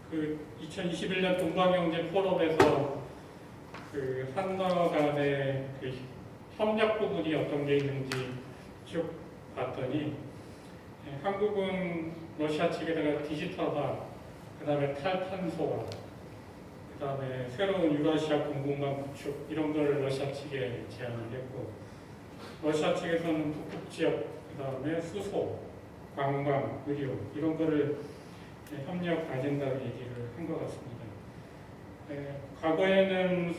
그 2021년 동방경제 포럼에서 그 한러 간의 그 협력 부분이 어떤 게 있는지 쭉 봤더니 한국은 러시아 측에다가 디지털화, 그 다음에 탈탄소화, 그 다음에 새로운 유라시아 공공망 구축 이런 걸 러시아 측에 제안을 했고, 러시아 측에서는 북극 지역, 그 다음에 수소, 관광, 의료 이런 거를 협력 아젠다로 얘기를 한 것 같습니다. 과거에는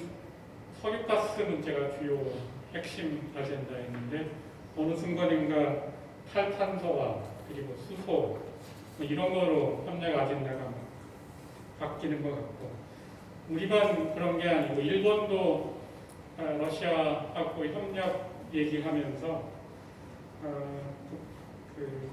석유가스 문제가 주요 핵심 아젠다였는데 어느 순간인가 탈탄소와 그리고 수소 뭐 이런 거로 협력 아젠다가 바뀌는 것 같고, 우리만 그런 게 아니고 일본도 러시아하고 협력 얘기하면서 그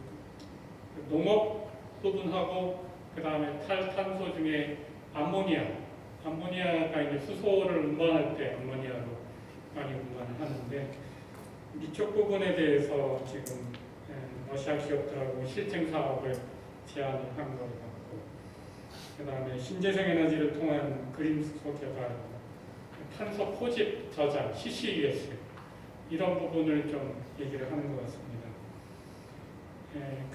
농업 부분하고 그 다음에 탈탄소 중에 암모니아가 이제 수소를 운반할 때 암모니아로 많이 운반을 하는데, 이쪽 부분에 대해서 지금 러시아 기업들하고 실증 사업을 제안을 한 것 같고, 그 다음에 신재생 에너지를 통한 그린 수소 개발, 탄소 포집 저장, CCUS 이런 부분을 좀 얘기를 하는 것 같습니다.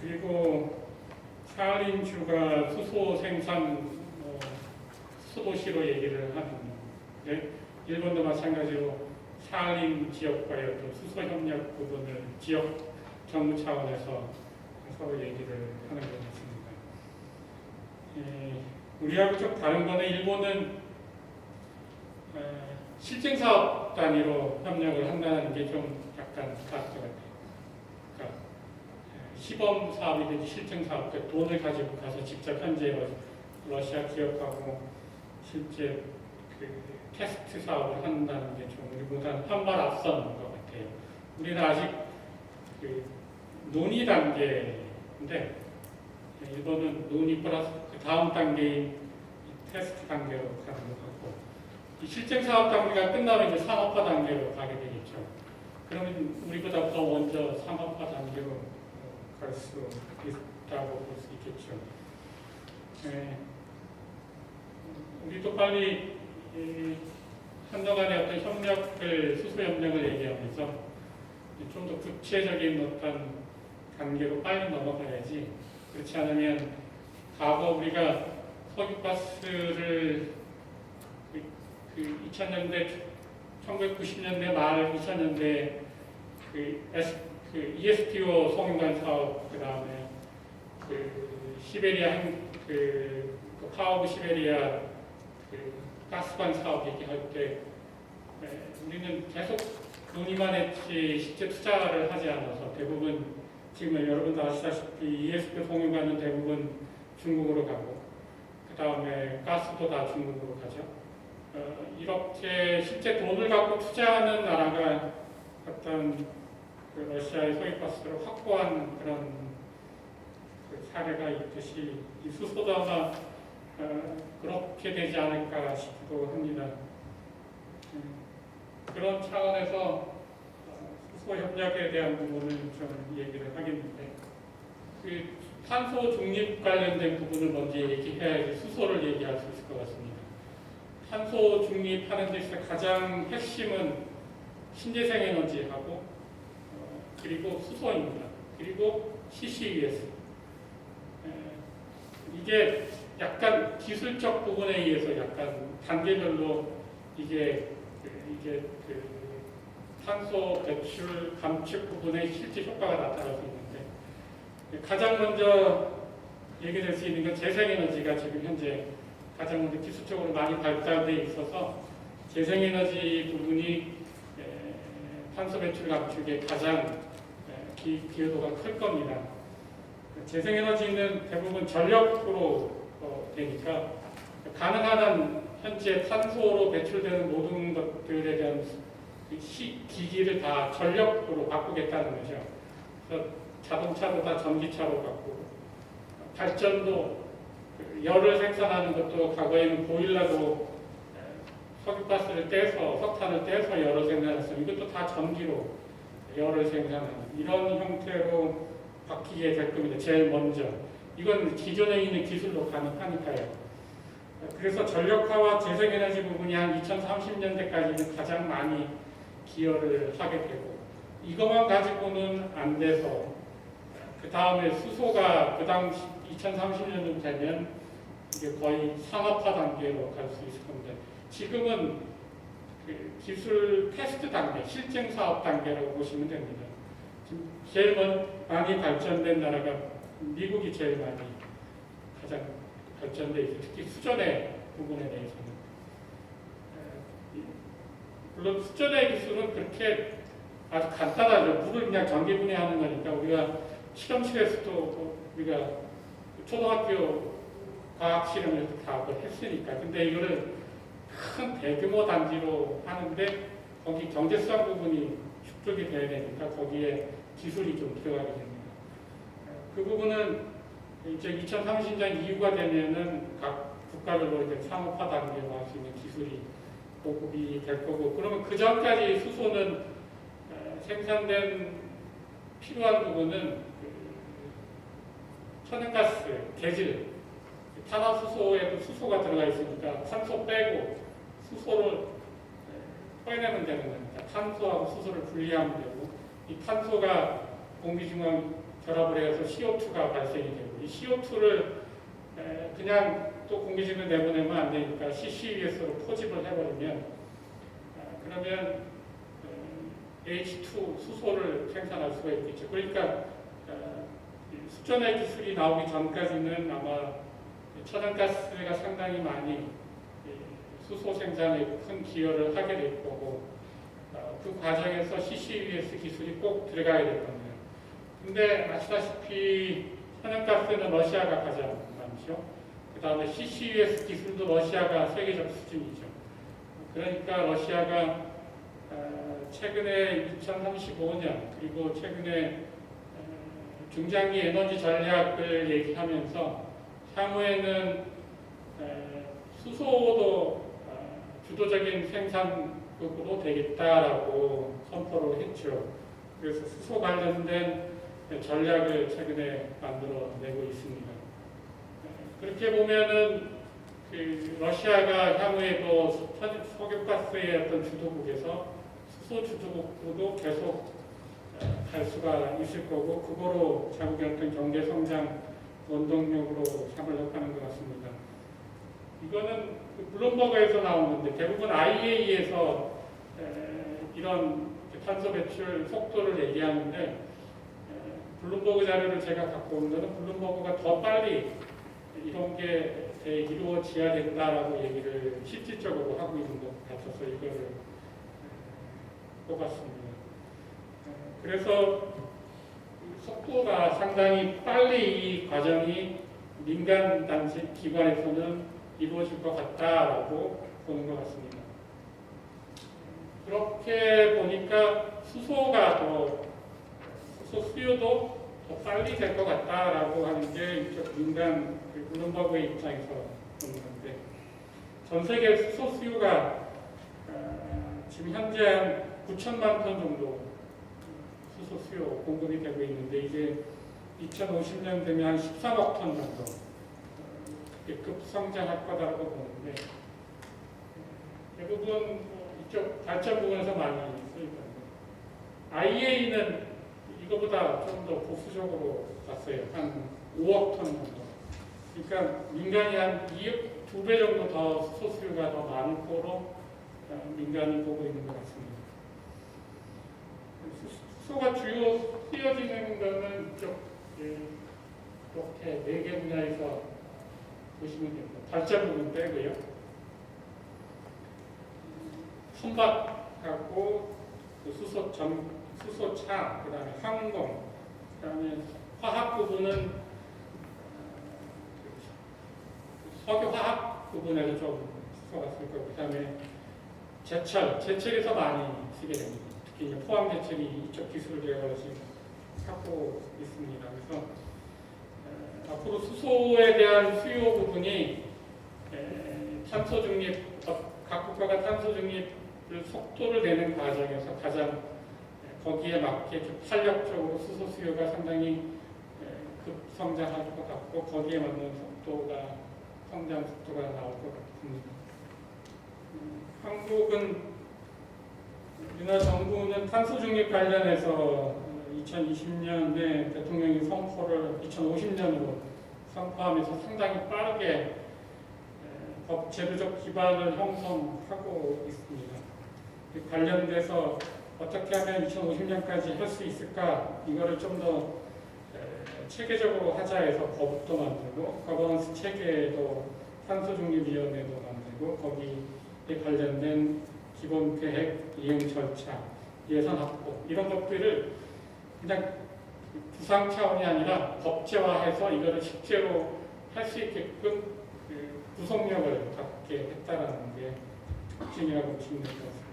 그리고 사할린주가 수소 생산 수도시로 얘기를 하는데, 일본도 마찬가지로 사할린 지역과의 어떤 수소 협력 부분을 지역 정부 차원에서 서로 얘기를 하는 것 같습니다. 우리하고 좀 다른 거는 일본은 실증사업 단위로 협력을 한다는 게 좀 약간 다른 것 같아요. 그러니까 시범 사업이든지 실증 사업 때 돈을 가지고 가서 직접 현재 러시아 기업하고 실제 그 테스트 사업을 한다는 게 좀 우리보다는 한 발 앞선 것 같아요. 우리는 아직 그 논의 단계인데 일본은 논의 플러스 그 다음 단계인 테스트 단계로 가는 것 같고, 이 실증 사업 단계가 끝나면 이제 상업화 단계로 가게 되겠죠. 그러면 우리보다 더 먼저 상업화 단계로 갈 수 있다고 볼 수 있겠죠. 우리도 빨리 한러 간의 어떤 협력을, 수소 협력을 얘기하면서 좀 더 구체적인 어떤 단계로 빨리 넘어가야지, 그렇지 않으면 과거 우리가 석유가스를 그 2000년대, 1990년대 말 2000년대 그 ESPO 송유관 사업, 그 다음에 그 시베리아 그 파워브 시베리아 그 가스관 사업 얘기할 때 우리는 계속 논의만 했지 실제 투자를 하지 않아서 대부분 지금 여러분도 아시다시피 ESP 송유관은 대부분 중국으로 가고, 그 다음에 가스도 다 중국으로 가죠. 이렇게 실제 돈을 갖고 투자하는 나라가 어떤 그 러시아의 소유가스를 확보한 그런 그 사례가 있듯이 이 수소도 아마 그렇게 되지 않을까 싶기도 합니다. 그런 차원에서 수소 협력에 대한 부분을 좀 얘기를 하겠는데, 그 탄소 중립 관련된 부분을 먼저 얘기해야지 수소를 얘기할 수 있을 것 같습니다. 탄소 중립하는 데 있어서 가장 핵심은 신재생 에너지하고 그리고 수소입니다. 그리고 CCUS. 이게 약간 기술적 부분에 의해서 약간 단계별로 이게 그 탄소 배출 감축 부분에 실제 효과가 나타날 수 있는데, 가장 먼저 얘기될 수 있는 건 재생에너지가 지금 현재 가장 먼저 기술적으로 많이 발달돼 있어서 재생에너지 부분이 탄소 배출 감축에 가장 기여도가 클 겁니다. 재생에너지는 대부분 전력으로 되니까 가능한 한 현재 탄소로 배출되는 모든 것들에 대한 기기를 다 전력으로 바꾸겠다는 거죠. 그래서 자동차도 다 전기차로 바꾸고, 발전도 열을 생산하는 것도 과거에는 보일러로 석유가스를 떼서 석탄을 떼서 열을 생산했어요. 이것도 다 전기로 열을 생산하는 이런 형태로 바뀌게 될 겁니다. 제일 먼저 이건 기존에 있는 기술로 가능하니까요. 그래서 전력화와 재생에너지 부분이 한 2030년대까지는 가장 많이 기여를 하게 되고, 이것만 가지고는 안 돼서 그 다음에 수소가 그 당시 2030년쯤 되면 이게 거의 산업화 단계로 갈 수 있을 겁니다. 지금은 그 기술 테스트 단계, 실증 사업 단계라고 보시면 됩니다. 지금 제일 많이 발전된 나라가 미국이 제일 많이 가장 발전돼 있어요. 특히 수전의 부분에 대해서는. 물론 수전의 기술은 그렇게 아주 간단하죠. 물을 그냥 전기 분해하는 거니까 우리가 실험실에서도 우리가 초등학교 과학 실험에서 다 했으니까. 근데 이거를 큰 대규모 단지로 하는데 거기 경제성 부분이 축적이 돼야 되니까 거기에 기술이 좀 들어가게 됩니다. 그 부분은 이제 2030년 이후가 되면은 각 국가별로 이제 상업화 단계로 할 수 있는 기술이 보급이 될 거고, 그러면 그 전까지 수소는 생산된 필요한 부분은 천연가스, 개질, 탄화수소에도 수소가 들어가 있으니까 탄소 빼고 수소를 꺼내면 되는 겁니다. 탄소하고 수소를 분리하면 되고, 이 탄소가 공기 중앙 결합을 해서 CO2가 발생이 되고, 이 CO2를 그냥 또 공기 중에 내보내면 안 되니까 CCUS로 포집을 해버리면, 그러면 H2 수소를 생산할 수가 있겠죠. 그러니까 수전의 기술이 나오기 전까지는 아마 천연가스가 상당히 많이 수소 생산에 큰 기여를 하게 될 거고, 그 과정에서 CCUS 기술이 꼭 들어가야 될 겁니다. 근데 아시다시피 천연가스는 러시아가 가장 많죠. 그 다음에 CCUS 기술도 러시아가 세계적 수준이죠. 그러니까 러시아가 최근에 2035년 그리고 최근에 중장기 에너지 전략을 얘기하면서 향후에는 수소도 주도적인 생산국으로 되겠다라고 선포를 했죠. 그래서 수소 관련된 전략을 최근에 만들어내고 있습니다. 그렇게 보면은 그 러시아가 향후에도 석유가스의 어떤 주도국에서 수소 주도국으로도 계속 갈 수가 있을 거고, 그거로 자국의 어떤 경제 성장 원동력으로 삼으려고 하는 것 같습니다. 이거는 블룸버그에서 나온 건데 대부분 IEA에서 이런 탄소 배출 속도를 얘기하는데, 블룸버그 자료를 제가 갖고 온 거는 블룸버그가 더 빨리 이런 게 이루어져야 된다라고 얘기를 실질적으로 하고 있는 것 같아서 이거를 뽑았습니다. 그래서 속도가 상당히 빨리 이 과정이 민간 단체 기관에서는 이루어질 것 같다라고 보는 것 같습니다. 그렇게 보니까 수소 수요도 더 빨리 될 것 같다라고 하는 게 이쪽 민간 블룸버그의 입장에서 보는 건데, 전 세계 수소 수요가 지금 현재 한 9천만 톤 정도 수소 수요 공급이 되고 있는데, 이제 2050년 되면 한 13억 톤 정도 급성장할 거다라고 보는데, 대부분 이쪽 발전 부분에서 많이 쓰이거든요. IEA는 이거보다 좀 더 보수적으로 봤어요. 한 5억 톤 정도. 그러니까 민간이 한 2배 정도 더 수소 수요가 더 많을 거로 민간이 보고 있는 것 같습니다. 수소가 주요 쓰여지는 거는 이렇게 4개 분야에서 보시면 됩니다. 발전 부분 빼고요. 선박하고 수소차, 그 다음에 항공, 그 다음에 화학 부분은 석유화학 부분에서 좀 수소가 쓸 거고, 그 다음에 제철에서 많이 쓰게 됩니다. 특히 이제 포항제철이 이쪽 기술을 제가 지금 갖고 있습니다. 그래서 앞으로 수소에 대한 수요 부분이 탄소 중립, 각 국가가 탄소 중립을 속도를 내는 과정에서 가장 거기에 맞게 좀 탄력적으로 수소 수요가 상당히 급성장할 것 같고, 거기에 맞는 속도가 성장 속도가 나올 것 같습니다. 한국은 우리나라 정부는 탄소 중립 관련해서 2020년에 대통령이 선포를 2050년으로 선포하면서 상당히 빠르게 법 제도적 기반을 형성하고 있습니다. 관련돼서 어떻게 하면 2050년까지 할 수 있을까, 이거를 좀 더 체계적으로 하자 해서 법도 만들고 거버넌스 체계도 탄소중립위원회도 만들고 거기에 관련된 기본 계획, 이행 절차, 예산 확보 이런 것들을 그냥 구상 차원이 아니라 법제화해서 이거를 실제로 할 수 있게끔 구속력을 갖게 했다라는 게 특징이라고 보시면 될 것 같습니다.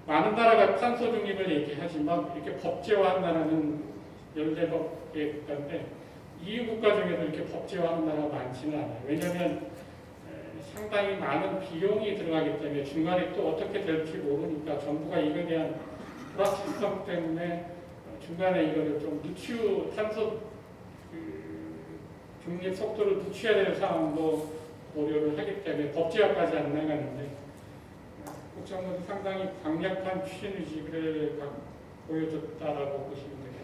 많은 나라가 탄소 중립을 얘기하지만 이렇게 법제화한 나라는 14개의 국가인데 EU 국가 중에도 이렇게 법제화한 나라가 많지는 않아요. 왜냐하면 상당히 많은 비용이 들어가기 때문에 중간에 또 어떻게 될지 모르니까 정부가 이거에 대한 불확실성 때문에 중간에 이거를 좀 탄소 중립 속도를 늦춰야 될 상황도 고려를 하기 때문에 법제화까지 안 나가는데 국정원은 상당히 강력한 추진 의식을 보여줬다라고 보시면 될 것 같아요.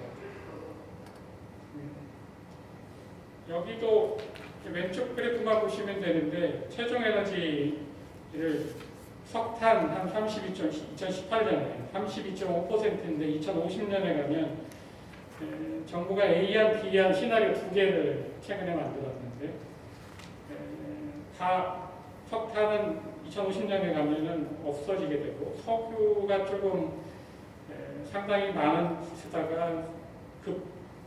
여기도 왼쪽 그래프만 보시면 되는데 최종 에너지를 석탄 한 2018년에 32.5%인데 2050년에 가면 정부가 A안, B안 시나리오 두 개를 최근에 만들었는데 다 석탄은 2050년에 가면은 없어지게 되고 석유가 조금 상당히 많은 쓰다가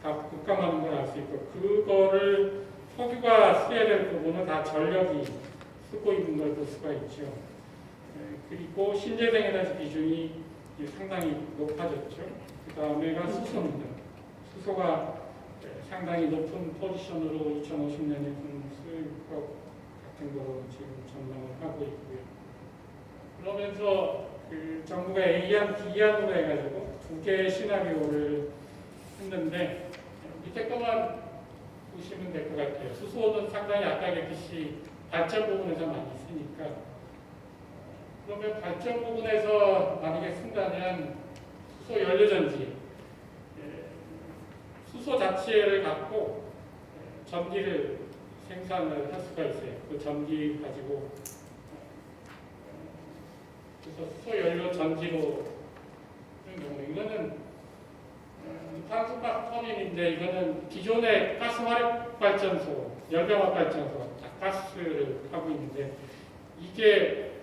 급감하는 걸 알 수 있고 그거를 석유가 써야 될 부분은 다 전력이 쓰고 있는 걸 볼 수가 있죠. 그리고 신재생 에너지 비중이 상당히 높아졌죠. 그 다음에가 수소입니다. 수소가 상당히 높은 포지션으로 2050년에 쓸 것 같은 거로 지금 전망을 하고 있고요. 그러면서 정부가 A안, B안으로 해가지고 두 개의 시나리오를 했는데 밑에 것만 보시면 될 것 같아요. 수소는 상당히 아까 얘기했듯이 발전 부분에서 많이 쓰니까 그러면 발전 부분에서 만약에 쓴다면 수소 연료전지 수소 자체를 갖고 전기를 생산을 할 수가 있어요. 그 전기 가지고 그래서 수소 연료 전지로 이거는 탄소가스 터빈인데 이거는 기존의 가스 화력 발전소, 열병합 발전소 가스를 하고 있는데 이게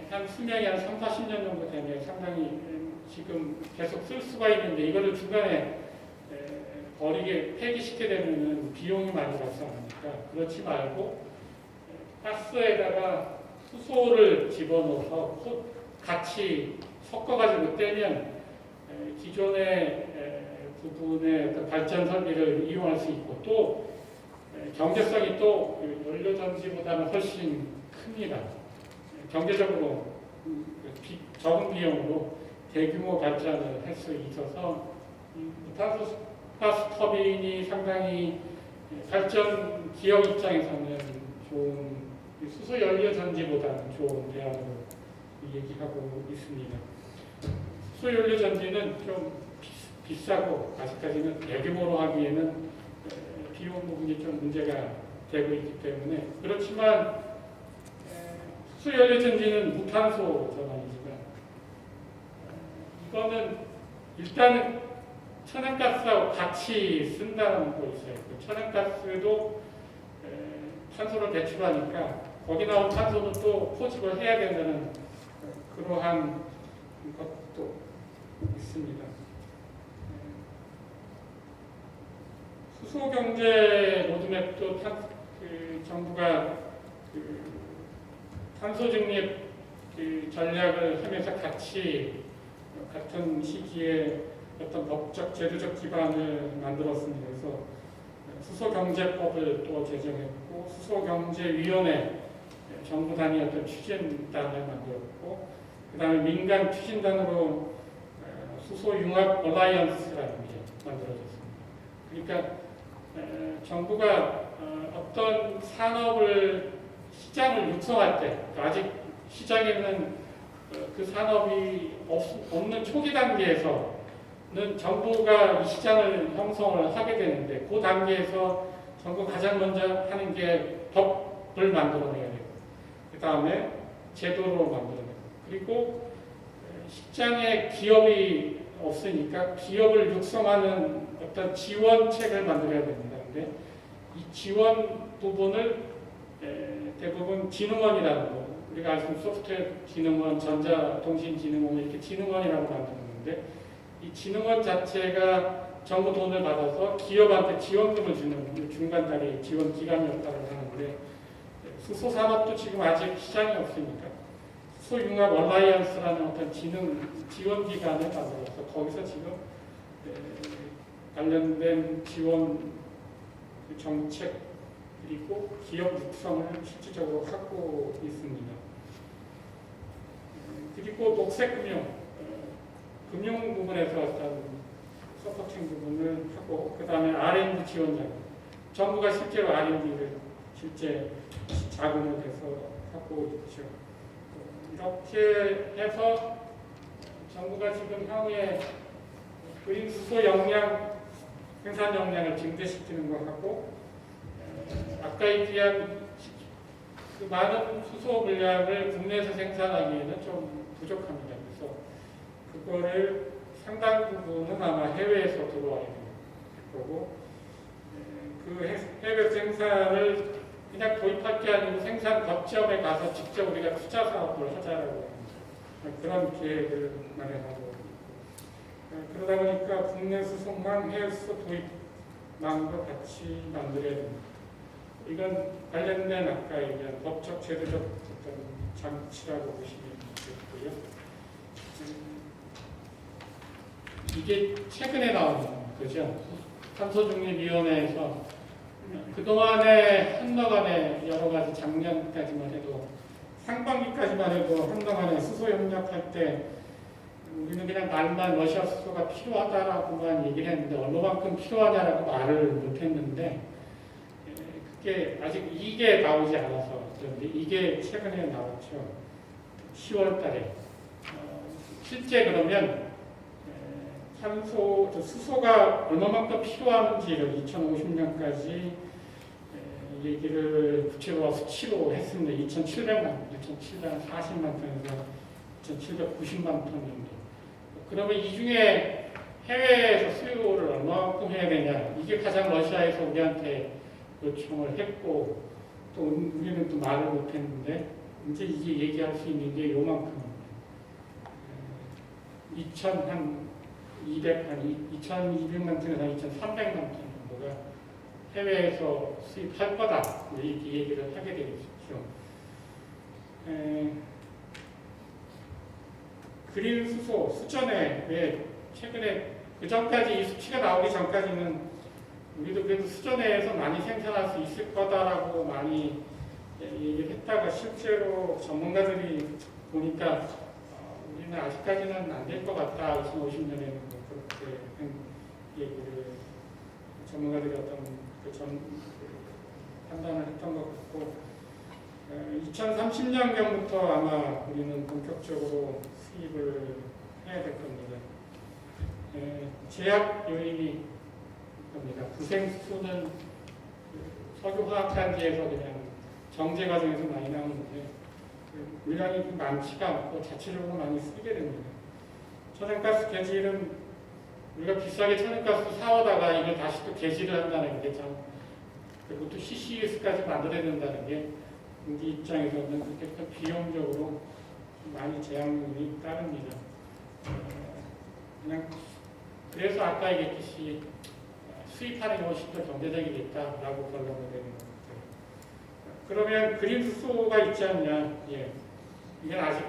한 수명이 한 3, 40년 정도 되면 상당히 지금 계속 쓸 수가 있는데 이거를 중간에 버리게 폐기시키게 되면 비용이 많이 발생하니까 그렇지 말고 가스에다가 수소를 집어넣어서 같이 섞어가지고 떼면 기존의 부분의 어떤 발전 설비를 이용할 수 있고 또 경제성이 또 연료전지보다는 훨씬 큽니다. 경제적으로 적은 비용으로 대규모 발전을 할 수 있어서 탄소가스 터빈이 상당히 발전 기업 입장에서는 좋은 수소 연료 전지보다는 좋은 대안으로 얘기하고 있습니다. 수소 연료 전지는 좀 비싸고 아직까지는 대규모로 하기에는 비용 부분이 좀 문제가 되고 있기 때문에 그렇지만 수소 연료 전지는 무탄소 전환이지만 이거는 일단은 천연가스하고 같이 쓴다는 거 있어요. 그 천연가스도 탄소를 배출하니까 거기 나온 탄소는 또 포집을 해야 된다는 그러한 것도 있습니다. 수소경제 로드맵도 정부가 탄소중립 전략을 하면서 같은 시기에 어떤 법적, 제도적 기반을 만들었습니다. 그래서 수소경제법을 또 제정했고 수소경제위원회 정부 단위 어떤 추진단을 만들었고 그 다음에 민간 추진단으로 수소융합 얼라이언스라는 게 만들어졌습니다. 그러니까 정부가 어떤 산업을 시장을 육성할 때 아직 시장에는 그 산업이 없는 초기 단계에서는 정부가 이 시장을 형성을 하게 되는데 그 단계에서 정부가 가장 먼저 하는 게 법을 만들어내야 되고 그 다음에 제도를 만들어내고 그리고 시장에 기업이 없으니까 기업을 육성하는 어떤 지원책을 만들어야 됩니다. 근데 이 지원 부분을 대부분 진흥원이라는 거, 우리가 알 수 있는 소프트웨어 진흥원, 전자통신진흥원 이렇게 진흥원이라고 만드는데 이 진흥원 자체가 정부 돈을 받아서 기업한테 지원금을 주는 중간다리 지원 기관 역할을 하는데 수소산업도 지금 아직 시장이 없으니까 수소융합 얼라이언스라는 어떤 지원 기관을 만들어서 거기서 지금 관련된 지원 정책 그리고 기업 육성을 실질적으로 하고 있습니다. 그리고 녹색금융, 금융 부분에서 어떤 서포팅 부분을 하고 그 다음에 R&D 지원자, 정부가 실제로 R&D를 실제 자금을 내서 하고 있죠. 이렇게 해서 정부가 지금 향후에 그린 수소 역량, 생산 역량을 증대시키는 것하고 아까 얘기한 그 많은 수소 물량을 국내에서 생산하기에는 좀 부족합니다. 그래서 그거를 상당 부분은 아마 해외에서 들어와야 될 거고 그 해외 생산을 그냥 도입할 게 아니고 생산 거점에 가서 직접 우리가 투자 사업을 하자라고 그런 계획을 마련하고 그러다 보니까 국내 수송망, 해외 수소 도입망도 같이 만들어야 됩니다. 이건 관련된 아까 얘기한 법적, 제도적 어떤 장치라고 보시면 되고요. 이게 최근에 나온 거죠. 탄소중립위원회에서 그동안에 한동안에 여러 가지 작년까지만 해도 상반기까지만 해도 한동안에 수소 협력할 때 우리는 그냥 말만 러시아 수소가 필요하다라고만 얘기를 했는데 얼마만큼 필요하냐라고 말을 못했는데 그게 아직 이게 나오지 않아서 그런데 이게 최근에 나왔죠. 10월 달에 실제 그러면 수소가 얼마만큼 필요한지를 2050년까지 얘기를 구체로 수치로 했습니다. 2,740만 톤에서 2,790만 톤 정도. 그러면 이 중에 해외에서 수요를 얼마만큼 해야 되냐. 이게 가장 러시아에서 우리한테 요청을 했고 또 우리는 또 말을 못했는데 이제 이게 얘기할 수 있는 게 요만큼입니다. 2,200만 톤에서 2,300만 톤 정도가 해외에서 수입할 거다. 이렇게 얘기를 하게 되겠죠. 그린 수소, 수전에 왜 최근에 그 전까지 이 수치가 나오기 전까지는 우리도 그래도 수전에서 많이 생산할 수 있을 거다라고 많이 얘기를 했다가 실제로 전문가들이 보니까 우리는 아직까지는 안 될 것 같다. 2050년에는 그렇게 얘기를 전문가들이 어떤 판단을 했던 것 같고 2030년경부터 아마 우리는 본격적으로 수입을 해야 될 겁니다. 제약 요인이 겁니다. 구생수는 석유화학단지에서 그냥 정제 과정에서 많이 나오는데 물량이 많지가 않고 자체적으로 많이 쓰게 됩니다. 천연가스 개질은 우리가 비싸게 천연가스 사오다가 이걸 다시 또 개질을 한다는 게 참 그리고 또 CCUS까지 만들어야 된다는 게 우리 입장에서는 그렇게 또 비용적으로 많이 제약이 따릅니다. 그냥 그래서 아까 얘기했듯이 수입하는 게 훨씬 더 경제적이겠다라고 결론을 내는 겁니다. 그러면 그린 수소가 있지 않냐? 예. 이건 아직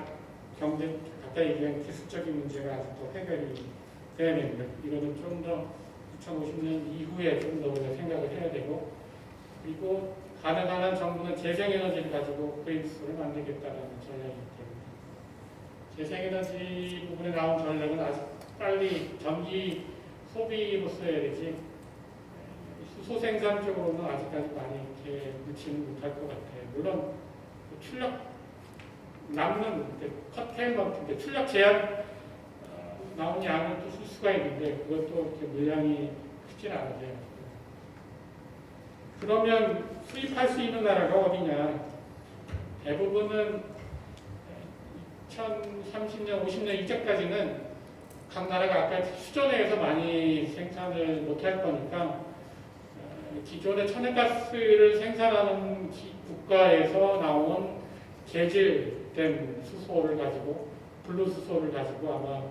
아까 얘기한 기술적인 문제가 아직 또 해결이 돼야 됩니다. 이거는 좀 더 2050년 이후에 좀 더 우리가 생각을 해야 되고 그리고 가능한 한 정부는 재생에너지를 가지고 그린 수소를 만들겠다는 전략이기 때문에 재생에너지 부분에 나온 전략은 아직 빨리 전기 소비로 써야 되지 수소 생산 쪽으로는 아직까지 많이 이렇게 미치는 못할 것 같아요. 물론 출력 남는 커테인먼트 출력 제한 나온 양을 또 쓸 수가 있는데 그것도 이렇게 물량이 크진 않아요. 그러면 수입할 수 있는 나라가 어디냐? 대부분은 2030년, 50년 이때까지는 각 나라가 아까 수전해서 많이 생산을 못할 거니까 기존의 천연가스를 생산하는 국가에서 나온 개질된 수소를 가지고 블루 수소를 가지고 아마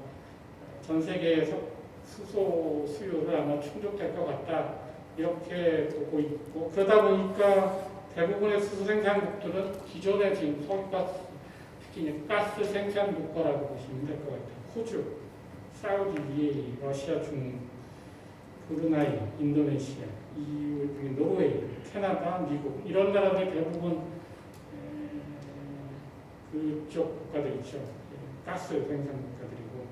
전 세계에서 수소 수요를 아마 충족될 것 같다 이렇게 보고 있고 그러다 보니까 대부분의 수소 생산국들은 기존의 지금 석유가스 특히 가스 생산 국가라고 보시면 될 것 같아요. 호주, 사우디, UAE, 러시아, 중국, 브루나이, 인도네시아, EU, 노르웨이, 캐나다, 미국 이런 나라들 대부분 그쪽 국가들이죠. 가스 생산 국가들이고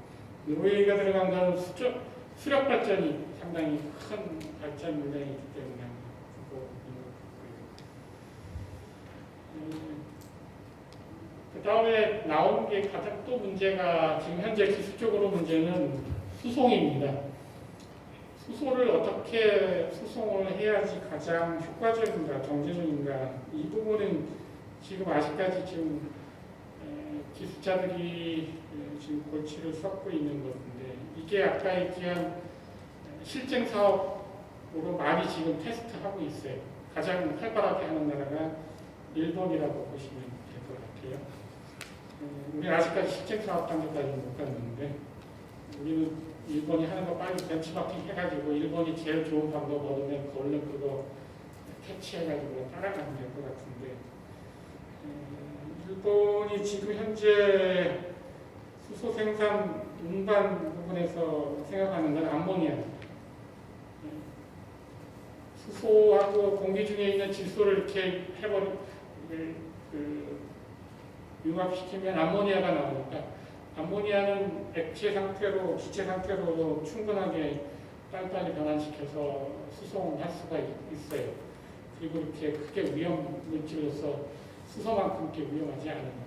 노르웨이가 들어간 것은 수력 발전이 상당히 큰 발전 물량이 있기 때문에 그 다음에 나온 게 가장 또 문제가 지금 현재 기술적으로 문제는 수송입니다. 수소를 어떻게 수송을 해야지 가장 효과적인가, 경제적인가 이 부분은 지금 아직까지 지금 기술자들이 지금 골치를 썩고 있는 건데 이게 아까 얘기한 실증 사업으로 많이 지금 테스트하고 있어요. 가장 활발하게 하는 나라가 일본이라고 보시면 될 것 같아요. 우리는 아직까지 실증 사업 단계까지 못 갔는데 우리는 일본이 하는 거 빨리 벤치마킹 해가지고 일본이 제일 좋은 방법 얻으면 얼른 그거 캐치해가지고 따라가면 될 것 같은데 일본이 지금 현재 수소 생산 운반 부분에서 생각하는 건 암모니아. 수소하고 공기 중에 있는 질소를 이렇게 융합시키면 암모니아가 나오니까 암모니아는 액체 상태로 기체 상태로 충분하게 빨리빨리 변환시켜서 수송할 수가 있어요. 그리고 이렇게 크게 위험 물질로서 수소만큼 이렇게 위험하지 않으니까.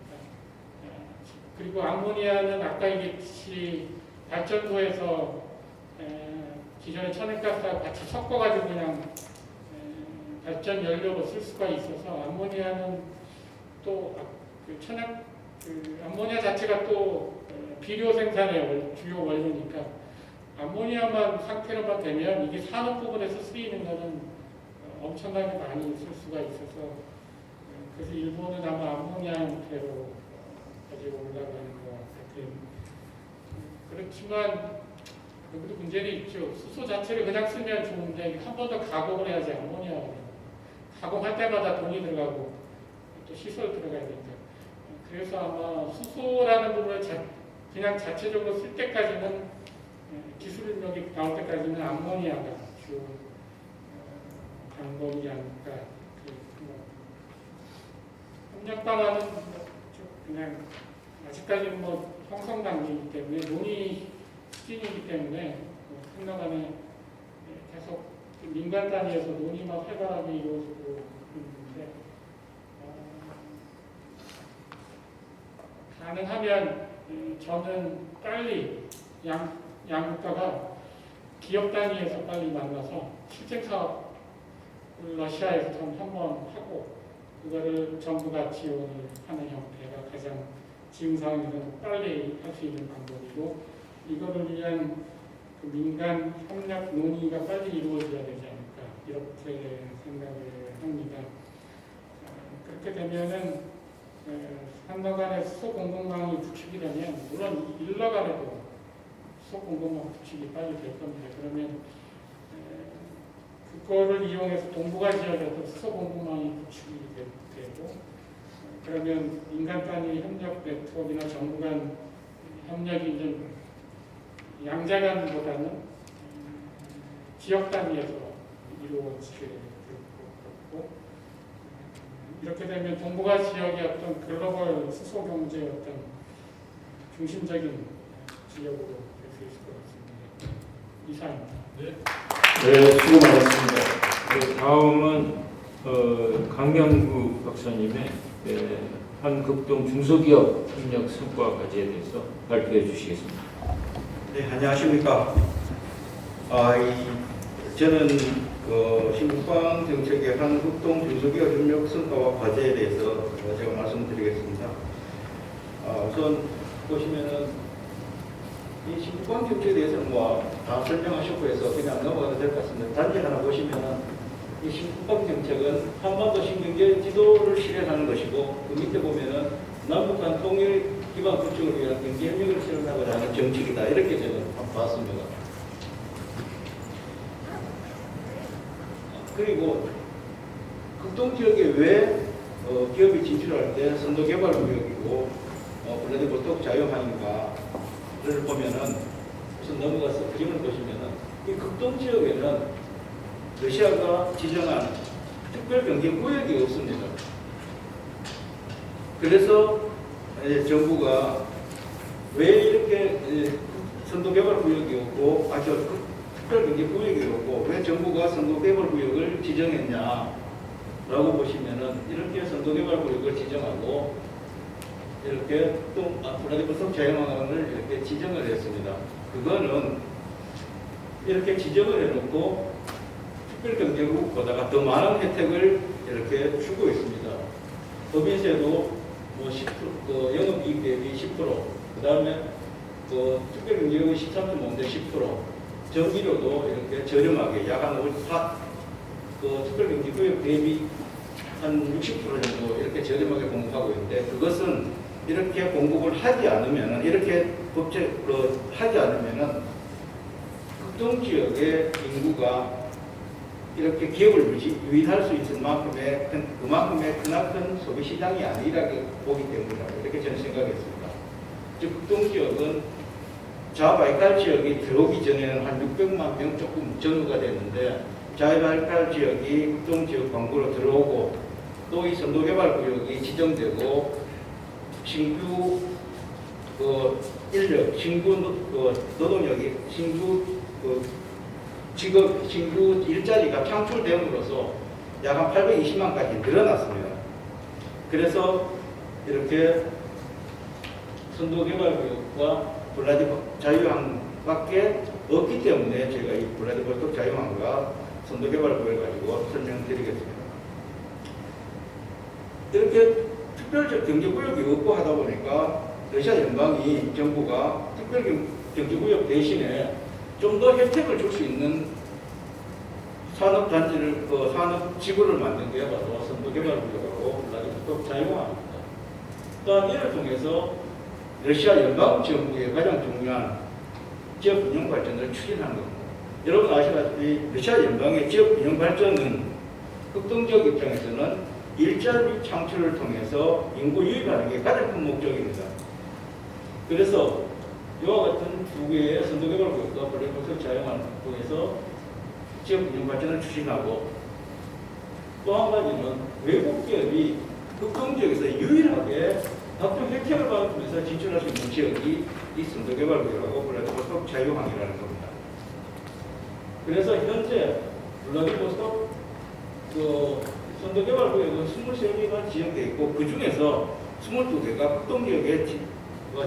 그리고 암모니아는 아까 얘기했듯이 발전소에서 기존의 천연가스하고 같이 섞어가지고 그냥 발전 연료로 쓸 수가 있어서 암모니아는 또 암모니아 자체가 또 비료 생산의 주요 원료니까 암모니아만 상태로만 되면 이게 산업 부분에서 쓰이는 것은 엄청나게 많이 쓸 수가 있어서 그래서 일본은 아마 암모니아 형태로 가지고 올라가는 것 같아요. 그렇지만 여기도 문제는 있죠. 수소 자체를 그냥 쓰면 좋은데 한 번 더 가공을 해야지 암모니아를. 가공할 때마다 돈이 들어가고 또 시설 들어가야 되니까. 그래서 아마 수소라는 부분을 그냥 자체적으로 쓸 때까지는 기술력이 나올 때까지는 암모니아가 주 방법이 아닐까. 협력 방안은 그냥 아직까지는 형성 단계이기 때문에 논의 수준이기 때문에 한나간에 계속 민간 단위에서 논의만 활발하게 이루어지고 있는데 가능하면 저는 빨리 양 국가가 기업 단위에서 빨리 만나서 실증 사업을 러시아에서 좀 한번 하고 그거를 정부가 지원을 하는 형태가 가장 지금 상황에서는 빨리 할 수 있는 방법이고 이거를 위한 그 민간 협력 논의가 빨리 이루어져야 되지 않을까 이렇게 생각을 합니다. 그렇게 되면은 한나간의 수소 공급망이 구축이 되면 물론 일러간에도 수소 공급망 구축이 빨리 될 겁니다. 그러면 그거를 이용해서 동북아 지역에서 수소 공급망이 구축이 되고 그러면 민간 단위 협력 네트워크나 정부 간 협력이 좀 양자간보다는 지역 단위에서 이루어지게 될 거고 이렇게 되면 동북아 지역의 어떤 글로벌 수소 경제의 어떤 중심적인 지역으로 될 수 있을 것 같습니다. 이상입니다. 네, 수고 많았습니다. 네, 다음은 강명구 박사님의 한극동 중소기업 협력 성과 과제에 대해서 발표해 주시겠습니다. 네, 안녕하십니까. 저는 신국방 정책의 한극동 중소기업 협력 성과와 과제에 대해서 제가 말씀드리겠습니다. 우선 보시면은 이 신국방 정책에 대해서는 다 설명하셨고 해서 그냥 넘어가도 될 것 같습니다. 단지 하나 보시면은 이 신국방 정책은 한반도 신경제 지도를 실현하는 것이고 그 밑에 보면은 남북한 통일 기반 구축을 위한 경제 협력을 실현하고자 하는 정책이다. 이렇게 저는 봤습니다. 그리고 극동 지역에 왜 기업이 진출할 때 선도개발구역이고 블라디보스토크 자유항인가를 보면은 우선 넘어가서 그림을 보시면은 이 극동 지역에는 러시아가 지정한 특별경제구역이 없습니다. 그래서 정부가 왜 이렇게 선도개발구역이 없고 특별경제구역이 없고 왜 정부가 선도개발구역을 지정했냐 라고 보시면은 이렇게 선도개발구역을 지정하고 이렇게 또 블라디보스토크 자유항을 이렇게 지정을 했습니다. 그거는 이렇게 지정을 해놓고 특별경제구역보다가 더 많은 혜택을 이렇게 주고 있습니다. 법인세도 10%, 영업이익 대비 10%, 그 다음에 특별경제구역이 13.5인데 10%, 전기료도 이렇게 저렴하게 약한 특별경제구역 대비 한 60% 정도 이렇게 저렴하게 공급하고 있는데 그것은 이렇게 공급을 하지 않으면은 이렇게 하지 않으면은 극동 지역의 인구가 이렇게 기업을 유인할 수 있을 만큼의 그만큼의 크나큰 소비 시장이 아니라고 보기 때문이다. 이렇게 저는 생각했습니다. 즉 극동 지역은 자바이칼 지역이 들어오기 전에는 한 600만 명 조금 전후가 됐는데 자바이칼 지역이 극동 지역 광구로 들어오고 또 이 선도개발구역이 지정되고 신규 인력, 신규 노동력이 직업, 신규 일자리가 창출됨으로써 약 한 820만까지 늘어났습니다. 그래서 이렇게 선도개발구역과 블라디보스토크 자유항밖에 없기 때문에 제가 이 블라디보스토크 자유항과 선도개발구역을 가지고 설명드리겠습니다. 이렇게 특별적 경제구역이 없고 하다 보니까 러시아 연방이 정부가 특별경제구역 대신에 좀 더 혜택을 줄 수 있는 산업단지를, 산업지구를 만든 게 바로 선도개발구역하고 블라디보스토크 자유항입니다. 또한 이를 통해서 러시아 연방 정부의 가장 중요한 지역 균형 발전을 추진하는 겁니다. 여러분 아시다시피 러시아 연방의 지역 균형 발전은 극동 지역 입장에서는 일자리 창출을 통해서 인구 유입하는 게 가장 큰 목적입니다. 그래서 이와 같은 두 개의 선도개발구역과 블라디보스토크 자유항을 통해서 지역균형 발전을 추진하고 또 한 가지는 외국 기업이 극동 지역에서 유일하게 각종 혜택을 받으면서 진출할 수 있는 지역이 이 선도개발구역하고 블라디보스토크 자유항이라는 겁니다. 그래서 현재 블라디보스토크 선도개발구역은 23개가 지정되어 있고 그 중에서 22개가 극동 지역에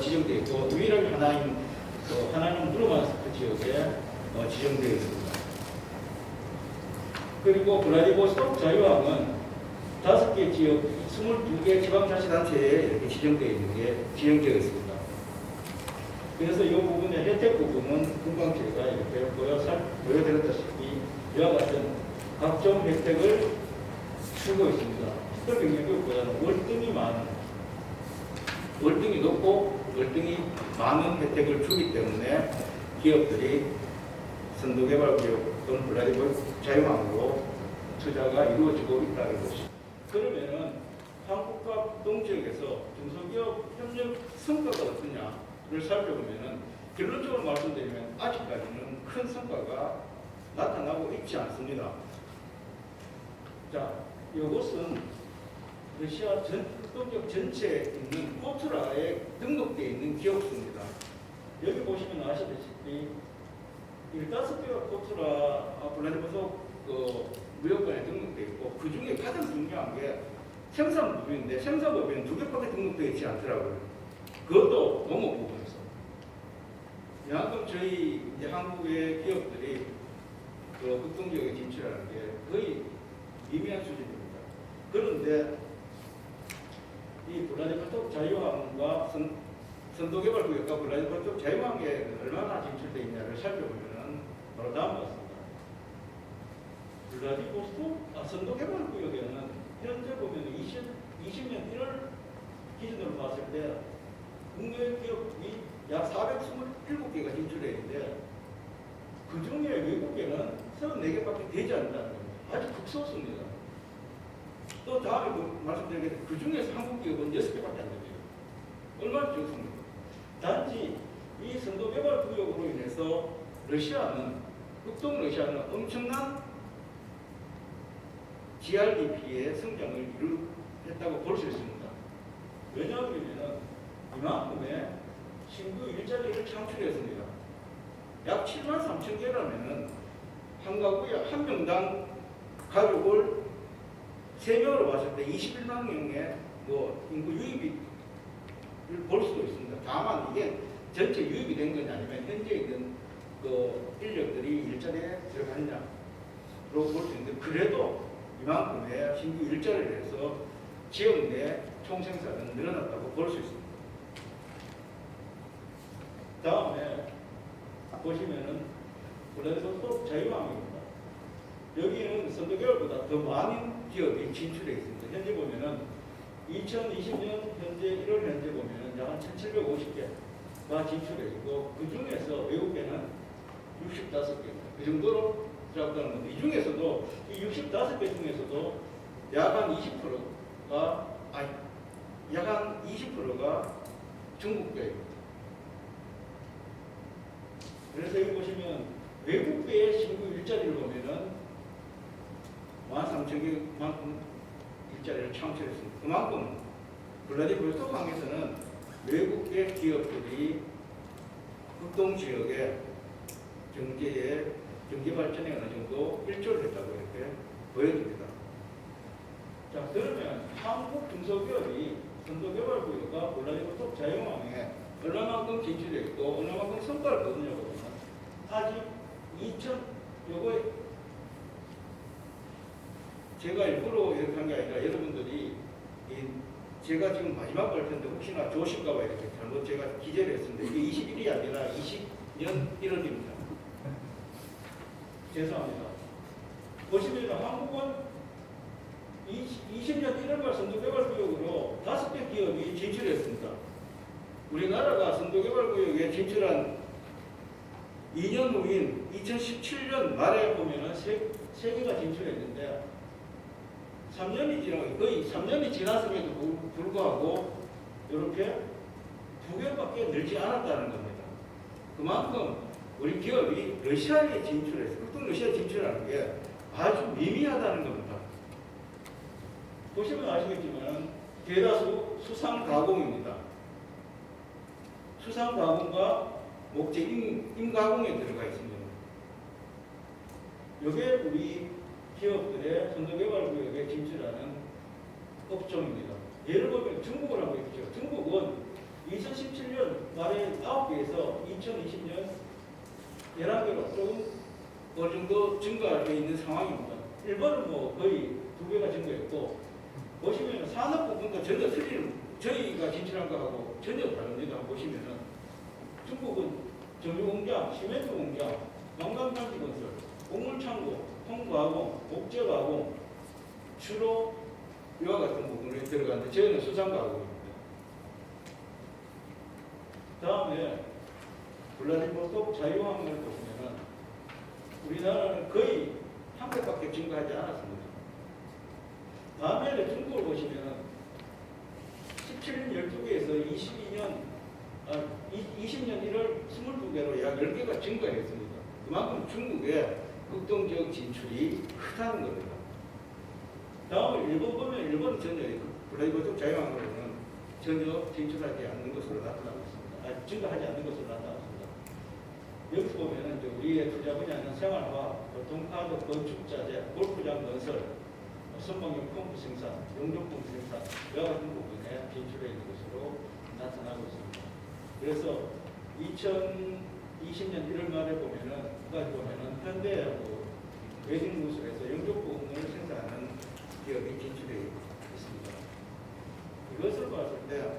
지정되어 있고 유일하게 하나는 무르만스크 지역에 지정되어 있습니다. 그리고 블라디보스토크 자유항은 5개 지역, 22개 지방자치단체에 이렇게 지정되어 있습니다. 그래서 이 부분의 혜택 부분은 금방 제가 이렇게 보여드렸다시피 이와 같은 각종 혜택을 주고 있습니다. 특별경제구역보다는 월등히 높고 월등히 많은 혜택을 주기 때문에 기업들이 선도개발구역 또는 블라디보스토크 자유항으로 투자가 이루어지고 있다는 것입니다. 그러면은 한국과 동지역에서 중소기업 협력 성과가 어떠냐를 살펴보면은 결론적으로 말씀드리면 아직까지는 큰 성과가 나타나고 있지 않습니다. 자, 이것은 러시아 극동지역 전체에 있는 코트라에 등록되어 있는 기업 수입니다. 여기 보시면 아시다시피 15개가 코트라 블라디보스토크 무역권에 등록되어 있고 그 중에 가장 중요한 게 생산법인인데 생산법인은 2개밖에 등록되어 있지 않더라고요. 그것도 농업 부분에서. 이만큼 저희 이제 한국의 기업들이 그 극동 지역에 진출하는 게 거의 미미한 수준입니다. 그런데 이 블라디보스토크 자유항과 선도개발구역과 블라디보스토크 자유항에 얼마나 진출되어 있냐를 살펴보면 바로 다음과 같습니다. 선도개발구역에는 현재 보면 20년 1월 기준으로 봤을 때 국내 기업이 약 427개가 진출해 있는데 그 중에 외국에는 34개밖에 되지 않는다는 겁니다. 아주 극소수입니다. 또 다음에 말씀드리겠는데 그 중에서 한국 기업은 6개밖에 안 됩니다. 얼마나 적습니까? 단지 이 선도개발구역으로 인해서 러시아는 극동 러시아는 엄청난 GRDP의 성장을 이루었다고 볼 수 있습니다. 왜냐하면 이만큼의 신규 일자리를 창출했습니다. 약 7만 3천 개라면 한 가구에 한 명당 가족을 3명으로 봤을 때 21만 명의 인구 유입을 볼 수도 있습니다. 다만 이게 전체 유입이 된 거냐 아니면 현재 있는 그 인력들이 일자리에 들어갔냐로 볼 수 있는데 그래도 이만큼의 신규 일자리를 해서 지역 내 총생산은 늘어났다고 볼 수 있습니다. 다음에 보시면은 블라디보스토크 자유항입니다. 여기는 선도개발보다 더 많은 기업이 진출해 있습니다. 현재 보면은 2020년 현재 1월 현재 보면은 약 한 1,750개가 진출해 있고 그 중에서 외국계는 65개입니다. 그 정도로 들어갔다는 건데 이 중에서도 이 65개 중에서도 약 한 20%가 약 한 20%가 중국계입니다. 그래서 여기 보시면 외국계의 신규 일자리를 보면은 13,000개만큼 일자리를 창출했습니다. 그만큼 블라디보스토크 항에서는 외국계 기업들이 극동 지역의 경제 발전에 어느 정도 일조를 했다고 이렇게 보여집니다. 자, 그러면 한국 중소기업이 선도개발구역과 블라디보스토크 자유항에 얼마만큼 진출해 있고 얼마만큼 성과를 거두냐고 보면 아직 요거에 제가 일부러 이렇게 한 게 아니라 여러분들이 제가 지금 마지막 발표인데 혹시나 좋으실까봐 이렇게 잘못 제가 기재를 했습니다. 이게 21일이 아니라 20년 1월입니다. 죄송합니다. 보시면 한국은 20년 1월말 선도개발구역으로 5개 기업이 진출했습니다. 우리나라가 선도개발구역에 진출한 2년 후인 2017년 말에 보면은 3개가 진출했는데 3년이 지나고 거의 3년이 지났음에도 불구하고 이렇게 2개밖에 늘지 않았다는 겁니다. 그만큼 우리 기업이 러시아에 진출해서 극동 러시아에 진출하는 게 아주 미미하다는 겁니다. 보시면 아시겠지만 대다수 수상 가공입니다. 수상 가공과 목재 임가공에 들어가 있습니다. 이게 우리 기업들의 선도개발구역에 진출하는 업종입니다. 예를 보면 중국을 하고 있죠. 중국은 2017년 말에 9개에서 2020년 11개로 조금 어느 정도 증가되어 있는 상황입니다. 일본은 거의 2배가 증가했고 보시면 산업 부분과 전혀 틀리는 저희가 진출한 거하고 전혀 다릅니다. 보시면은 중국은 정유공장, 시멘트 공장, 관광단지 건설, 곡물창고, 통가공, 목재가공 주로 이와 같은 부분에 들어가는데 저희는 수상가공입니다. 다음에 블라디보스토크 자유항을 보시면은 우리나라는 거의 한 배밖에 증가하지 않았습니다. 반면에 중국을 보시면은 17년 12개에서 20년 1월 22개로 약 10개가 증가했습니다. 그만큼 중국의 극동지역 진출이 크다는 겁니다. 다음에 일본 보면 일본은 전혀 블라디보스토크 자유항으로는 전혀 진출하지 않는 것으로 나타나고 있습니다. 증가하지 않는 것으로 나타났습니다. 여기 보면은 이제 우리의 투자 분야는 생활화, 교통카드, 건축자재, 골프장 건설, 선박용 펌프 생산, 용접품 생산, 이와 같은 부분에 진출해 있는 것으로 나타나고 있습니다. 그래서 2020년 1월 말에 보면은 현대하고 웨딩무술에서 용접품을 생산하는 기업이 진출해 있습니다. 이것을 봤을 때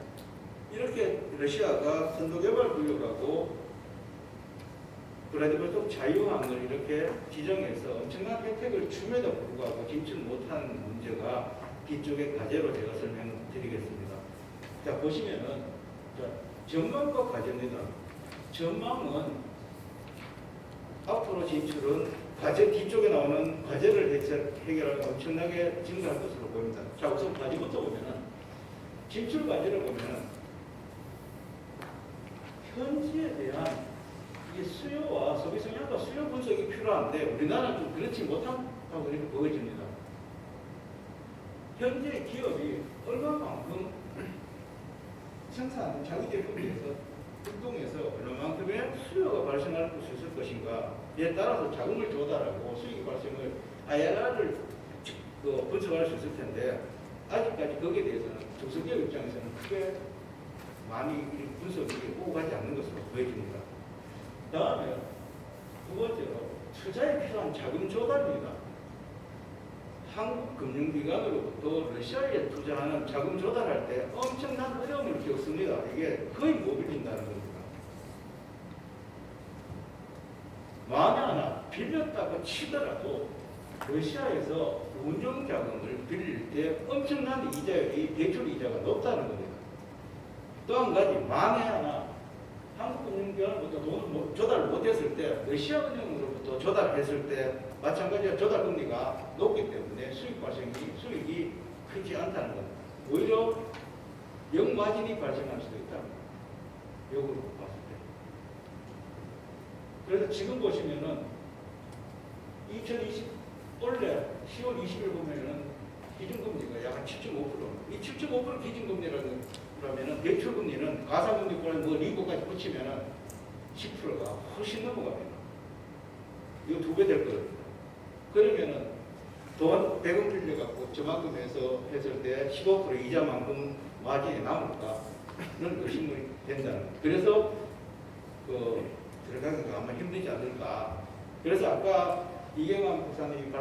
이렇게 러시아가 선도개발구역하고 블라디보스토크 자유항을 이렇게 지정해서 엄청난 혜택을 줌에도 불구하고 진출 못한 문제가 뒤쪽의 과제로 제가 설명드리겠습니다. 자, 보시면은 전망과 과제입니다. 전망은 앞으로 진출은 과제 뒤쪽에 나오는 과제를 해결하면 엄청나게 증가할 것으로 보입니다. 자, 우선 과제부터 보면은 진출 과제를 보면은 현지에 대한 이 수요와 소비 성향과 수요 분석이 필요한데 우리나라는 좀 그렇지 못하다고 이렇게 보여집니다. 현재 기업이 얼마만큼 생산하는 자기 제품에서 활동해서 얼마만큼의 수요가 발생할 수 있을 것인가에 따라서 자금을 조달하고 수익 발생을 IRR을 분석할 수 있을 텐데 아직까지 거기에 대해서는 중소기업 입장에서는 크게 많이 분석이 오고 가지 않는 것으로 보여집니다. 다음에 두 번째로 투자에 필요한 자금 조달입니다. 한국 금융기관으로부터 러시아에 투자하는 자금 조달할 때 엄청난 어려움을 겪습니다. 이게 거의 못 빌린다는 겁니다. 만에 하나 빌렸다고 치더라도 러시아에서 운용 자금을 빌릴 때 엄청난 이자율이 대출 이자가 높다는 겁니다. 또 한 가지 만에 하나 한국금융기관으로부터 돈을 조달을 못했을 때 러시아 은행으로부터 조달했을 때 마찬가지로 조달 금리가 높기 때문에 수익이 크지 않다는 겁니다. 오히려 역마진이 발생할 수도 있다는 겁니다. 역으로 봤을 때. 그래서 지금 보시면은 2020 원래 10월 20일 보면은 기준금리가 약 7.5%. 이 7.5% 기준금리라면은 대출금리는 가상금리보다는 뭐 리보까지 붙이면은 10%가 훨씬 넘어갑니다. 이거 2배 될 거거든요. 그러면은 돈 100원 빌려갖고 저만큼 해서 했을 때 15% 이자만큼 마진이 남을까는 의심이 된다는 거예요. 그래서 들어가기가 아마 힘들지 않을까. 그래서 아까 이경환 박사님이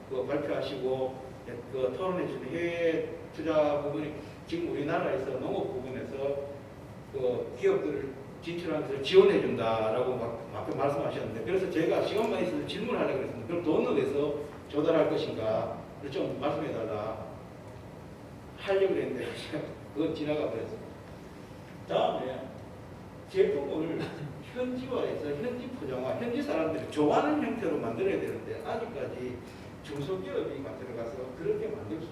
발표하시고 토론해 주신 해외 투자 부분이 지금 우리나라에서 농업 부분에서 기업들을 진출하면서 지원해 준다라고 막 말씀하셨는데 그래서 제가 시간만 있어서 질문하려고 그랬습니다. 그럼 돈을 어디서 조달할 것인가를 좀 말씀해 달라 하려고 했는데 그건 지나가 버렸습니다. 다음에 제품을 현지화해서 현지 포장화, 현지 사람들이 좋아하는 형태로 만들어야 되는데 아직까지 중소기업이 만들어가서 그렇게 만들 수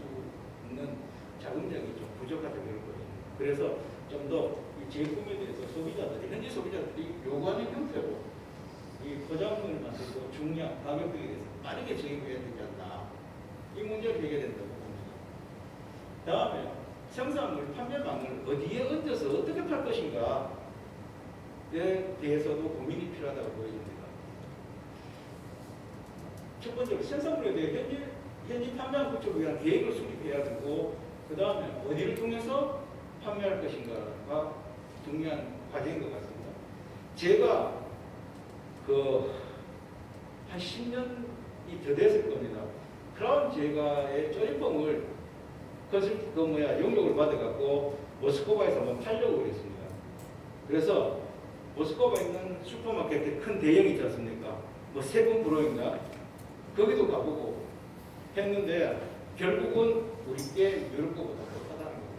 있는 자금력이 좀 부족하다고 그렇거든요. 그래서 좀 더 이 제품에 대해서 현지 소비자들이 요구하는 형태로 이 포장물을 만들고 중량, 가격 등에 대해서 빠르게 적용해야 되지 않나. 이 문제를 해결된다고 봅니다. 다음에 생산물, 판매망을 어디에 얹어서 어떻게 팔 것인가에 대해서도 고민이 필요하다고 보여집니다. 첫 번째로 생산물에 대해 현지 판매한 구축을 위한 계획을 수립해야 되고 그 다음에 어디를 통해서 판매할 것인가가 중요한 과제인 것 같습니다. 제가 한 10년이 더 됐을 겁니다. 크라운 제가의 쪼리뽕을 용역을 받아갖고 모스크바에서 한번 팔려고 그랬습니다. 그래서 모스크바에 있는 슈퍼마켓에 큰 대형이 있지 않습니까? 세븐 브로인가? 거기도 가보고 했는데 결국은 우리께 유럽 거보다 못하다는 겁니다.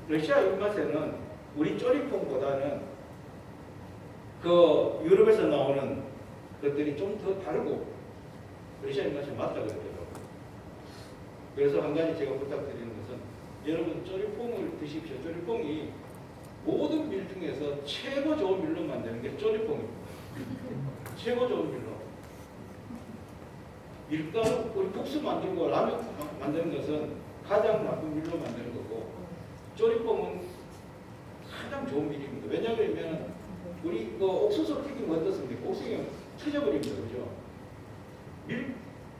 러시아 입맛에는 우리 쪼리퐁보다는 유럽에서 나오는 것들이 좀 더 다르고 러시아 입맛에 맞다고 그러더라고요. 그래서 한 가지 제가 부탁드리는 것은 여러분 쪼리퐁을 드십시오. 쪼리퐁이 모든 밀 중에서 최고 좋은 밀로 만드는 게 쪼리퐁입니다. 최고 좋은 밀로. 밀가루, 우리 국수 만들고 라면 만드는 것은 가장 나쁜 밀로 만드는 거고, 쪼리뽕은 가장 좋은 밀입니다. 왜냐하면 우리 그 옥수수 튀기면 어떻습니까? 옥수수가 터져버립니다. 그죠?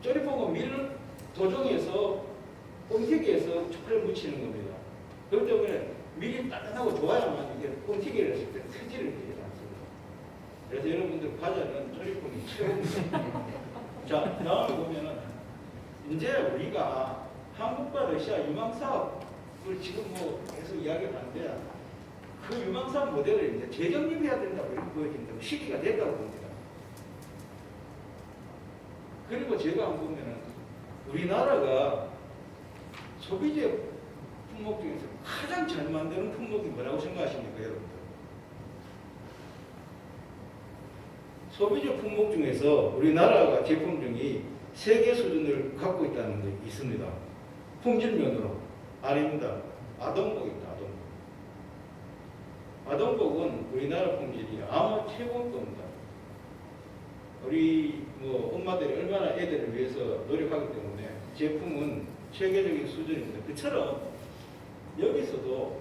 조리포가 밀 도종에서 뻥튀기에서 초콜릿 묻히는 겁니다. 그렇기 때문에 밀이 따뜻하고 좋아야만 이게 뻥튀기를 했을 때 터지를 되지 않습니다. 그래서 여러분들 과자는 조리포이 최고입니다. 자, 다음에 보면은 이제 우리가 한국과 러시아 유망사업을 지금 뭐 계속 이야기를 하는데 그 유망사업 모델을 이제 재정립해야 된다고 이렇게 보여집니다. 시기가 됐다고 봅니다. 그리고 제가 한번 보면은 우리나라가 소비재 품목 중에서 가장 잘 만드는 품목이 뭐라고 생각하십니까, 여러분들? 소비재 품목 중에서 우리나라가 제품 중에 세계 수준을 갖고 있다는 게 있습니다. 품질면으로. 아닙니다. 아동복입니다. 아동복. 아동복은 우리나라 품질이 아마 최고일 겁니다. 우리 뭐 엄마들이 얼마나 애들을 위해서 노력하기 때문에 제품은 세계적인 수준입니다. 그처럼 여기서도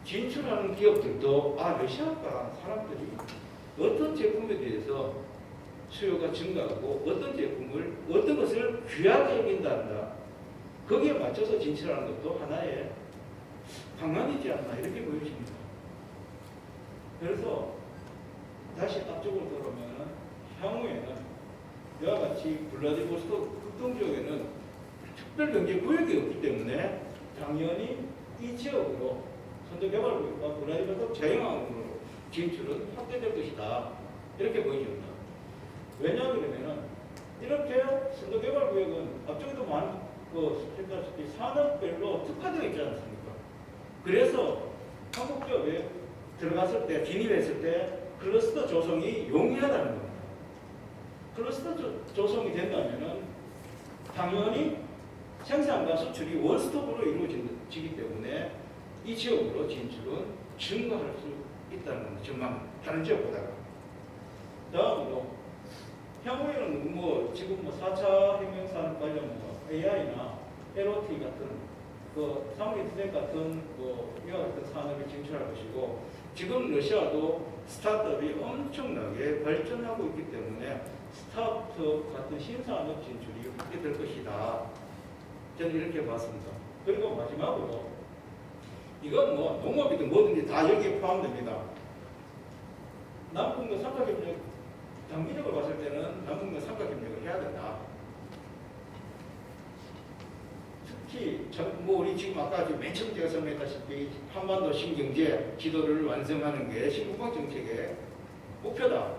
진출하는 기업들도 러시아가 사람들이 어떤 제품에 대해서 수요가 증가하고 어떤 것을 귀하게 여긴다. 거기에 맞춰서 진출하는 것도 하나의 방안이지 않나 이렇게 보여집니다. 그래서 다시 앞쪽으로 돌아오면 향후에는 이와 같이 블라디보스토크 극동 지역에는 특별경제구역이 없기 때문에 당연히 이 지역으로 선도개발구역과 블라디보스토크 자연항으로 진출은 확대될 것이다. 이렇게 보여집니다. 왜냐하면 이렇게 선도개발구역은 앞쪽에도 많은 했다시피 산업별로 특화되어 있지 않습니까? 그래서 한국 기업에 들어갔을 때, 진입했을 때 클러스터 조성이 용이하다는 겁니다. 클러스터 조성이 된다면 당연히 생산과 수출이 원스톱으로 이루어지기 때문에 이 지역으로 진출은 증가할 수 있다는 겁니다. 정말 다른 지역보다가. 다음으로 향후에는 지금 4차 혁명산 관련 AI나 LOT 같은 사무리투쟁 같은 이와 같은 산업에 진출할 것이고 지금 러시아도 스타트업이 엄청나게 발전하고 있기 때문에 스타트업 같은 신산업 진출이 확대될 것이다. 저는 이렇게 봤습니다. 그리고 마지막으로 이건 농업이든 뭐든지 다 여기에 포함됩니다. 남북과 삼각협력 단기적으로 봤을 때는 남북과 삼각협력을 해야 된다. 특히 우리 지금 아까 맨 처음 제가 설명했다시피 한반도 신경제 지도를 완성하는 게 신국방 정책의 목표다.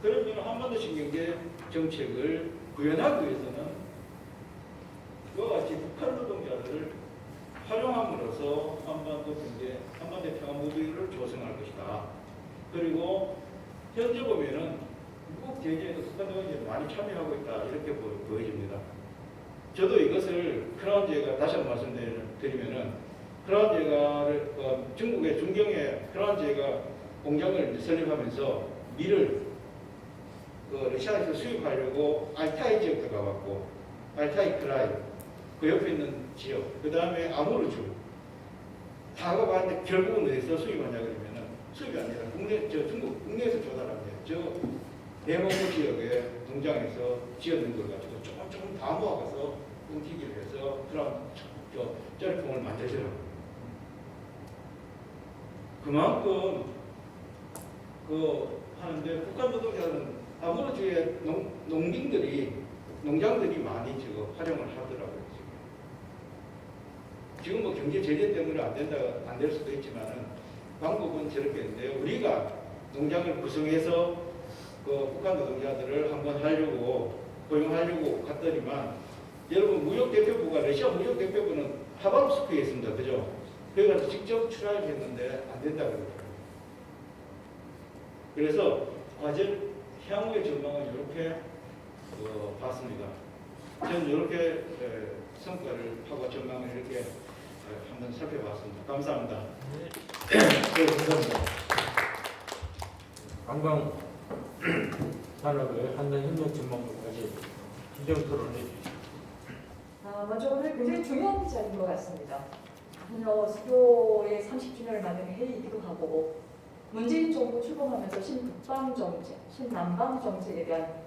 그러면 한반도 신경제 정책을 구현하기 위해서는 이와 같이 북한 노동자들을 활용함으로써 한반도 평화 무대를 조성할 것이다. 그리고 현재 보면은 미국 제재에도 북한 노동자들이 많이 참여하고 있다. 이렇게 보여집니다. 저도 이것을 크라운 제가 다시 한번 말씀드리면은 크라운 제가를 중국의 중경에 크라운 제가 공장을 설립하면서 밀을 러시아에서 수입하려고 알타이 지역도 가봤고 알타이 크라이 그 옆에 있는 지역 그 다음에 아무르주 다 가봤는데 결국은 어디서 수입하냐 그러면은 수입이 아니라 중국 국내에서 조달합니다. 저 대목호 지역의 농장에서 지어낸 걸 가지고 조금 다 모아가서 뭉티기를 해서 그런 쩌리통을 만들더라고요. 그만큼 하는데 북한 노동자는 아무르주의 농장들이 많이 지금 활용을 하더라고요. 지금 경제 제재 때문에 안 될 수도 있지만은 방법은 저렇게 했는데 우리가 농장을 구성해서 북한 노동자들을 한번 고용하려고 갔더니만 여러분 무역대표부가 러시아 무역대표부는 하바롭스크에 있습니다. 그죠? 거기 가서 직접 출하를 했는데 안 된다 그러더라고요. 그래서 과연 향후의 전망은 이렇게 봤습니다. 저는 이렇게 성과를 하고 전망을 이렇게 한번 살펴봤습니다. 감사합니다. 네, 감사합니다. 관광 산업의 한단 협력 전망부까지 진정 토론해 주시죠. 먼저 오늘 굉장히 중요한 자리인 것 같습니다. 수교의 30주년을 맞는 회의이기도 하고 문재인 정부 출범하면서 신북방 정책, 신남방 정책에 대한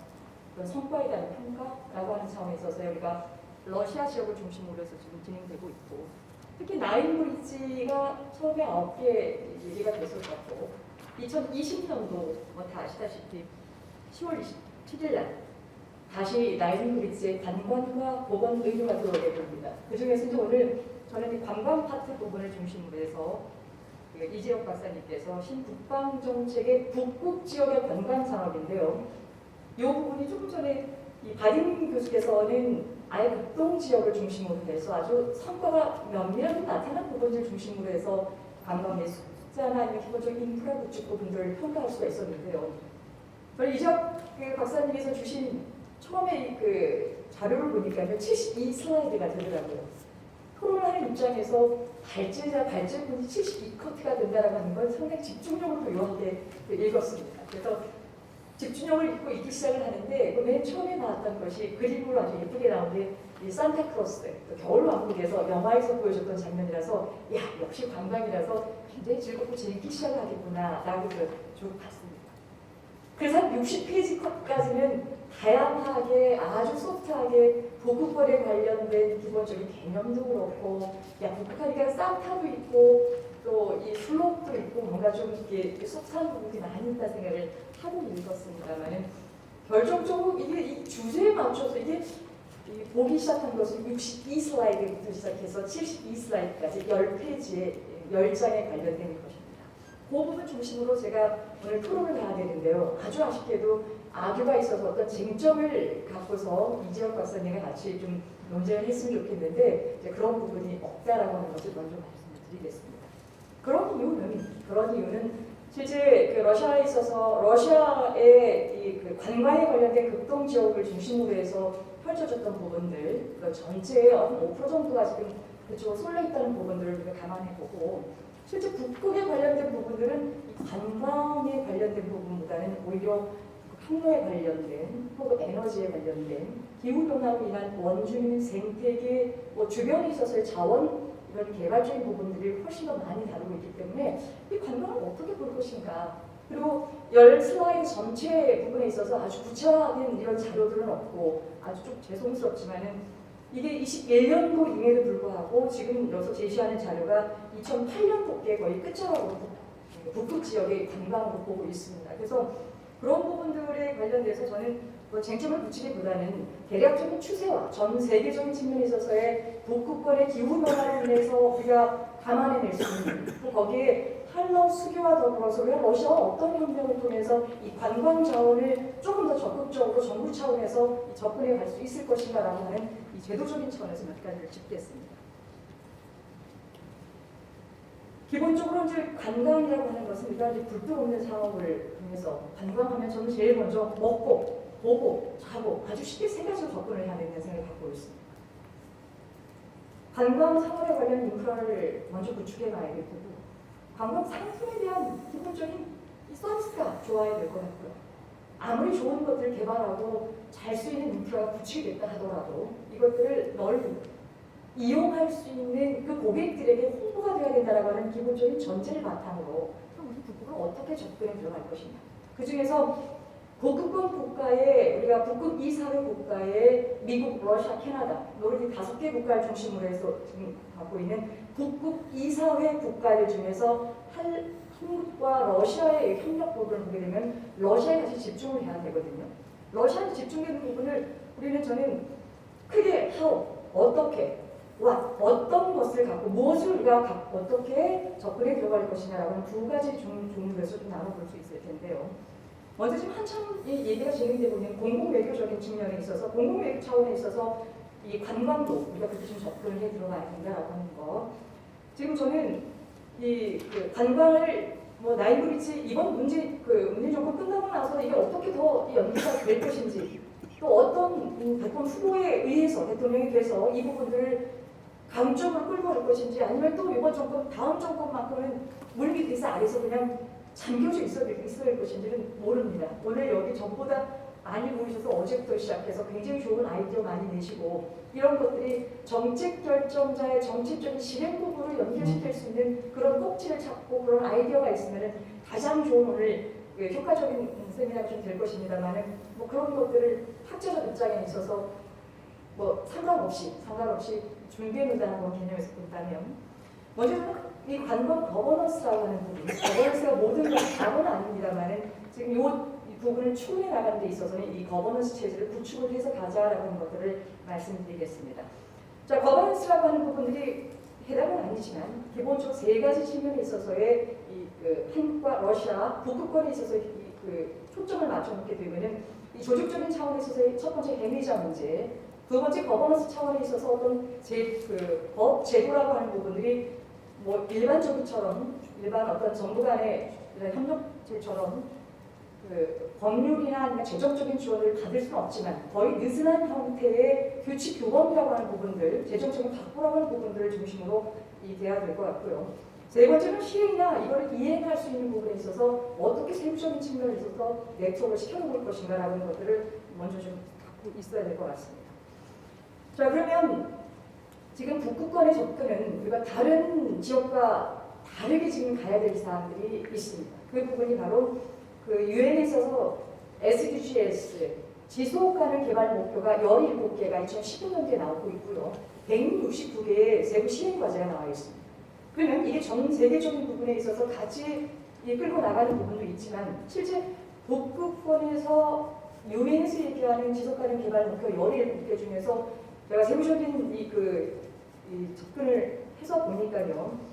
그런 성과에 대한 평가라고 하는 차원에 있어서 우리가 러시아 지역을 중심으로 해서 지금 진행되고 있고 특히 나인브리지가 처음에 9개 얘기가 됐었고 2020년도 뭐 다 아시다시피 10월 27일 날 다시 나인브리지의 관광과 보건 의료가 들어오게 됩니다. 그 중에서 이제 오늘 저는 이 관광 파트 부분을 중심으로 해서 이재혁 박사님께서 신북방 정책의 북극 지역의 관광 산업인데요. 이 부분이 조금 전에 이 바딘 교수께서는 아예 극동 지역을 중심으로 해서 아주 성과가 면밀하게 나타난 부분을 중심으로 해서 관광의 숫자나 아니면 기본적인 인프라 구축 부분들을 평가할 수가 있었는데요. 저는 이재혁 박사님께서 주신 처음에 그 자료를 보니까요 72슬라이드가 되더라고요. 토론을 하는 입장에서 발제분이 72커트가 된다라고 하는 건 상당히 집중력을 또 요하게 읽었습니다. 그래서 집중력을 읽기 시작을 하는데 맨 처음에 나왔던 것이 그림으로 아주 예쁘게 나온 게 이 산타크로스 겨울왕국에서 영화에서 보여줬던 장면이라서 야 역시 관광이라서 굉장히 즐겁고 재밌기 시작을 하겠구나 라고 쭉 봤습니다. 그래서 60페이지 컷까지는 다양하게 아주 소프트하게 보급권에 관련된 기본적인 개념도 그렇고 야 북한이가 산타도 있고 또 이 슬롭도 있고 뭔가 좀 이렇게 소프트한 부분이 많이 있다 생각을 하고 읽었습니다만은 결정적으로 이게 이 주제에 맞춰서 이게 보기 시작한 것은 62슬라이드부터 시작해서 72슬라이드까지 10페이지에 10장에 관련된 것입니다. 그 부분 중심으로 제가 오늘 토론을 해야 되는데요. 아주 아쉽게도 악유가 있어서 어떤 쟁점을 갖고서 이재혁 박사님과 같이 좀 논쟁을 했으면 좋겠는데 이제 그런 부분이 없다라고 하는 것을 먼저 말씀을 드리겠습니다. 그런 이유는 실제 그 러시아에 있어서 러시아의 이 그 관광에 관련된 극동 지역을 중심으로 해서 펼쳐졌던 부분들, 그 전체의 5% 정도가 지금 그쪽으로 쏠려 있다는 부분들을 우리가 감안해보고 실제 북극에 관련된 부분들은 이 관광에 관련된 부분보다는 오히려 항로에 관련된 혹은 에너지에 관련된 기후변화로 인한 원주민 생태계 주변에 있어서의 자원 이런 개발적인 부분들이 훨씬 더 많이 다루고 있기 때문에 이 관광을 어떻게 볼 것인가 그리고 10슬라이드 전체 부분에 있어서 아주 구체화된 이런 자료들은 없고 아주 좀 죄송스럽지만은 이게 21년도임에도 불구하고 지금 여기서 제시하는 자료가 2008년 통계 거의 끝자락으로 북극 지역의 관광으로 보고 있습니다. 그래서 그런 부분들에 관련돼서 저는 쟁점을 붙이기보다는 대략적인 추세와 전 세계적인 측면에 있어서의 북극권의 기후변화로 인해서 우리가 감안해낼 수 있는 또 거기에 한러 수교와 더불어서 우리가 러시아와 어떤 협력을 통해서 이 관광 자원을 조금 더 적극적으로 정부 차원에서 접근해 갈 수 있을 것인가라고 하는 이 제도적인 차원에서 몇 가지를 짚겠습니다. 기본적으로 이제 관광이라고 하는 것은 우리가 이제 불도 없는 상황을 통해서 관광하면 저는 제일 먼저 먹고, 보고, 자고 아주 쉽게 세 가지로 접근을 해야 된다는 생각을 갖고 있습니다. 관광 상업에 관련 인프라를 먼저 구축해 가야 될 거고 관광 상품에 대한 기본적인 이 서비스가 좋아야 될 것 같고요. 아무리 좋은 것들을 개발하고 잘 수 있는 인프라가 구축이 됐다 하더라도 이것들을 널리 이용할 수 있는 그 고객들에게 홍보가 되어야 된다고 하는 기본적인 전제를 바탕으로 우리 북극을 어떻게 접근해 들어갈 것이냐. 그 중에서 고급권 국가에 우리가 북극 이사회 국가에 미국, 러시아, 캐나다, 노르웨이 5개 국가를 중심으로 해서 지금 갖고 있는 북극 이사회 국가들 중에서 한국과 러시아의 협력 부분을 보게 되면 러시아에 다시 집중을 해야 되거든요. 러시아에 집중되는 부분을 저는 크게 how, 어떻게, 어떤 것을 갖고 무엇을 우리가 어떻게 접근해 들어갈 것이냐라고 하는 두 가지 종류에서 좀 나눠볼 수 있을 텐데요. 먼저 지금 한참 이 얘기가 진행되고 있는 공공외교적인 측면에 있어서 공공외교 차원에 있어서 이 관광도 우리가 그렇게 좀 접근을 해 들어가야 된다라고 하는 거. 지금 저는 그 관광을 나인브리지 이번 문재인 정권 끝나고 나서 이게 어떻게 더 연기가 될 것인지 또 어떤 대권 후보에 의해서 대통령이 돼서 이 부분들을 강점으로 끌고 갈 것인지 아니면 또 이번 정권 다음 정권만큼은 물밑에서 아래서 그냥 잠겨져 있어야 될 것인지는 모릅니다. 오늘 여기 전보다 많이 모이셔서 어제부터 시작해서 굉장히 좋은 아이디어 많이 내시고 이런 것들이 정책 결정자의 정책적인 실행 부분을 연결시킬 수 있는 그런 꼭지를 찾고 그런 아이디어가 있으면 가장 좋은 오늘 효과적인 세미나가 좀 될 것입니다만은 뭐 그런 것들을 학자적 입장에 있어서 뭐 상관없이 준비해 놓는다는 건 개념에서 본다면 먼저는 이 관광 거버넌스라고 하는 부분, 거버넌스가 모든 것이 다는 아닙니다만은 지금 이 부분을 추구해 나가는 데 있어서는 이 거버넌스 체제를 구축을 해서 가자라고 하는 것들을 말씀드리겠습니다. 자, 거버넌스라고 하는 부분들이 해답은 아니지만 기본적으로 세 가지 측면에 있어서의 한국과 러시아 북극권에 있어서 초점을 맞춰놓게 되면은 이 조직적인 차원에 있어서의 첫 번째 해미자 문제, 두 번째 거버넌스 차원에 있어서 어떤 법 제도라고 하는 부분들이 뭐 일반 어떤 정부 간의 협력체처럼 법률이나 아니면 재정적인 지원을 받을 수는 없지만 거의 느슨한 형태의 규칙 규범이라고 하는 부분들, 재정적인 확보라고 하는 부분들을 중심으로 돼야 될 것 같고요. 세 번째는 시행이나 이걸 이행할 수 있는 부분에 있어서 어떻게 세부적인 측면에 있어서 네트워크를 시켜놓을 것인가라고 하는 것들을 먼저 좀 갖고 있어야 될 것 같습니다. 자, 그러면 지금 북극권의 접근은 우리가 다른 지역과 다르게 지금 가야 될 사항들이 있습니다. 그 부분이 바로 유엔에 있어서 SDGs 지속 가능 개발 목표가 17개가 2015년도에 나오고 있고요. 169개의 세부 실행 과제가 나와 있습니다. 그러면 이게 전 세계적인 부분에 있어서 같이 이끌고 나가는 부분도 있지만 실제 북극권에서 유엔에서 얘기하는 지속 가능 개발 목표 17개 중에서 제가 세부적인 이 접근을 해서 보니까요.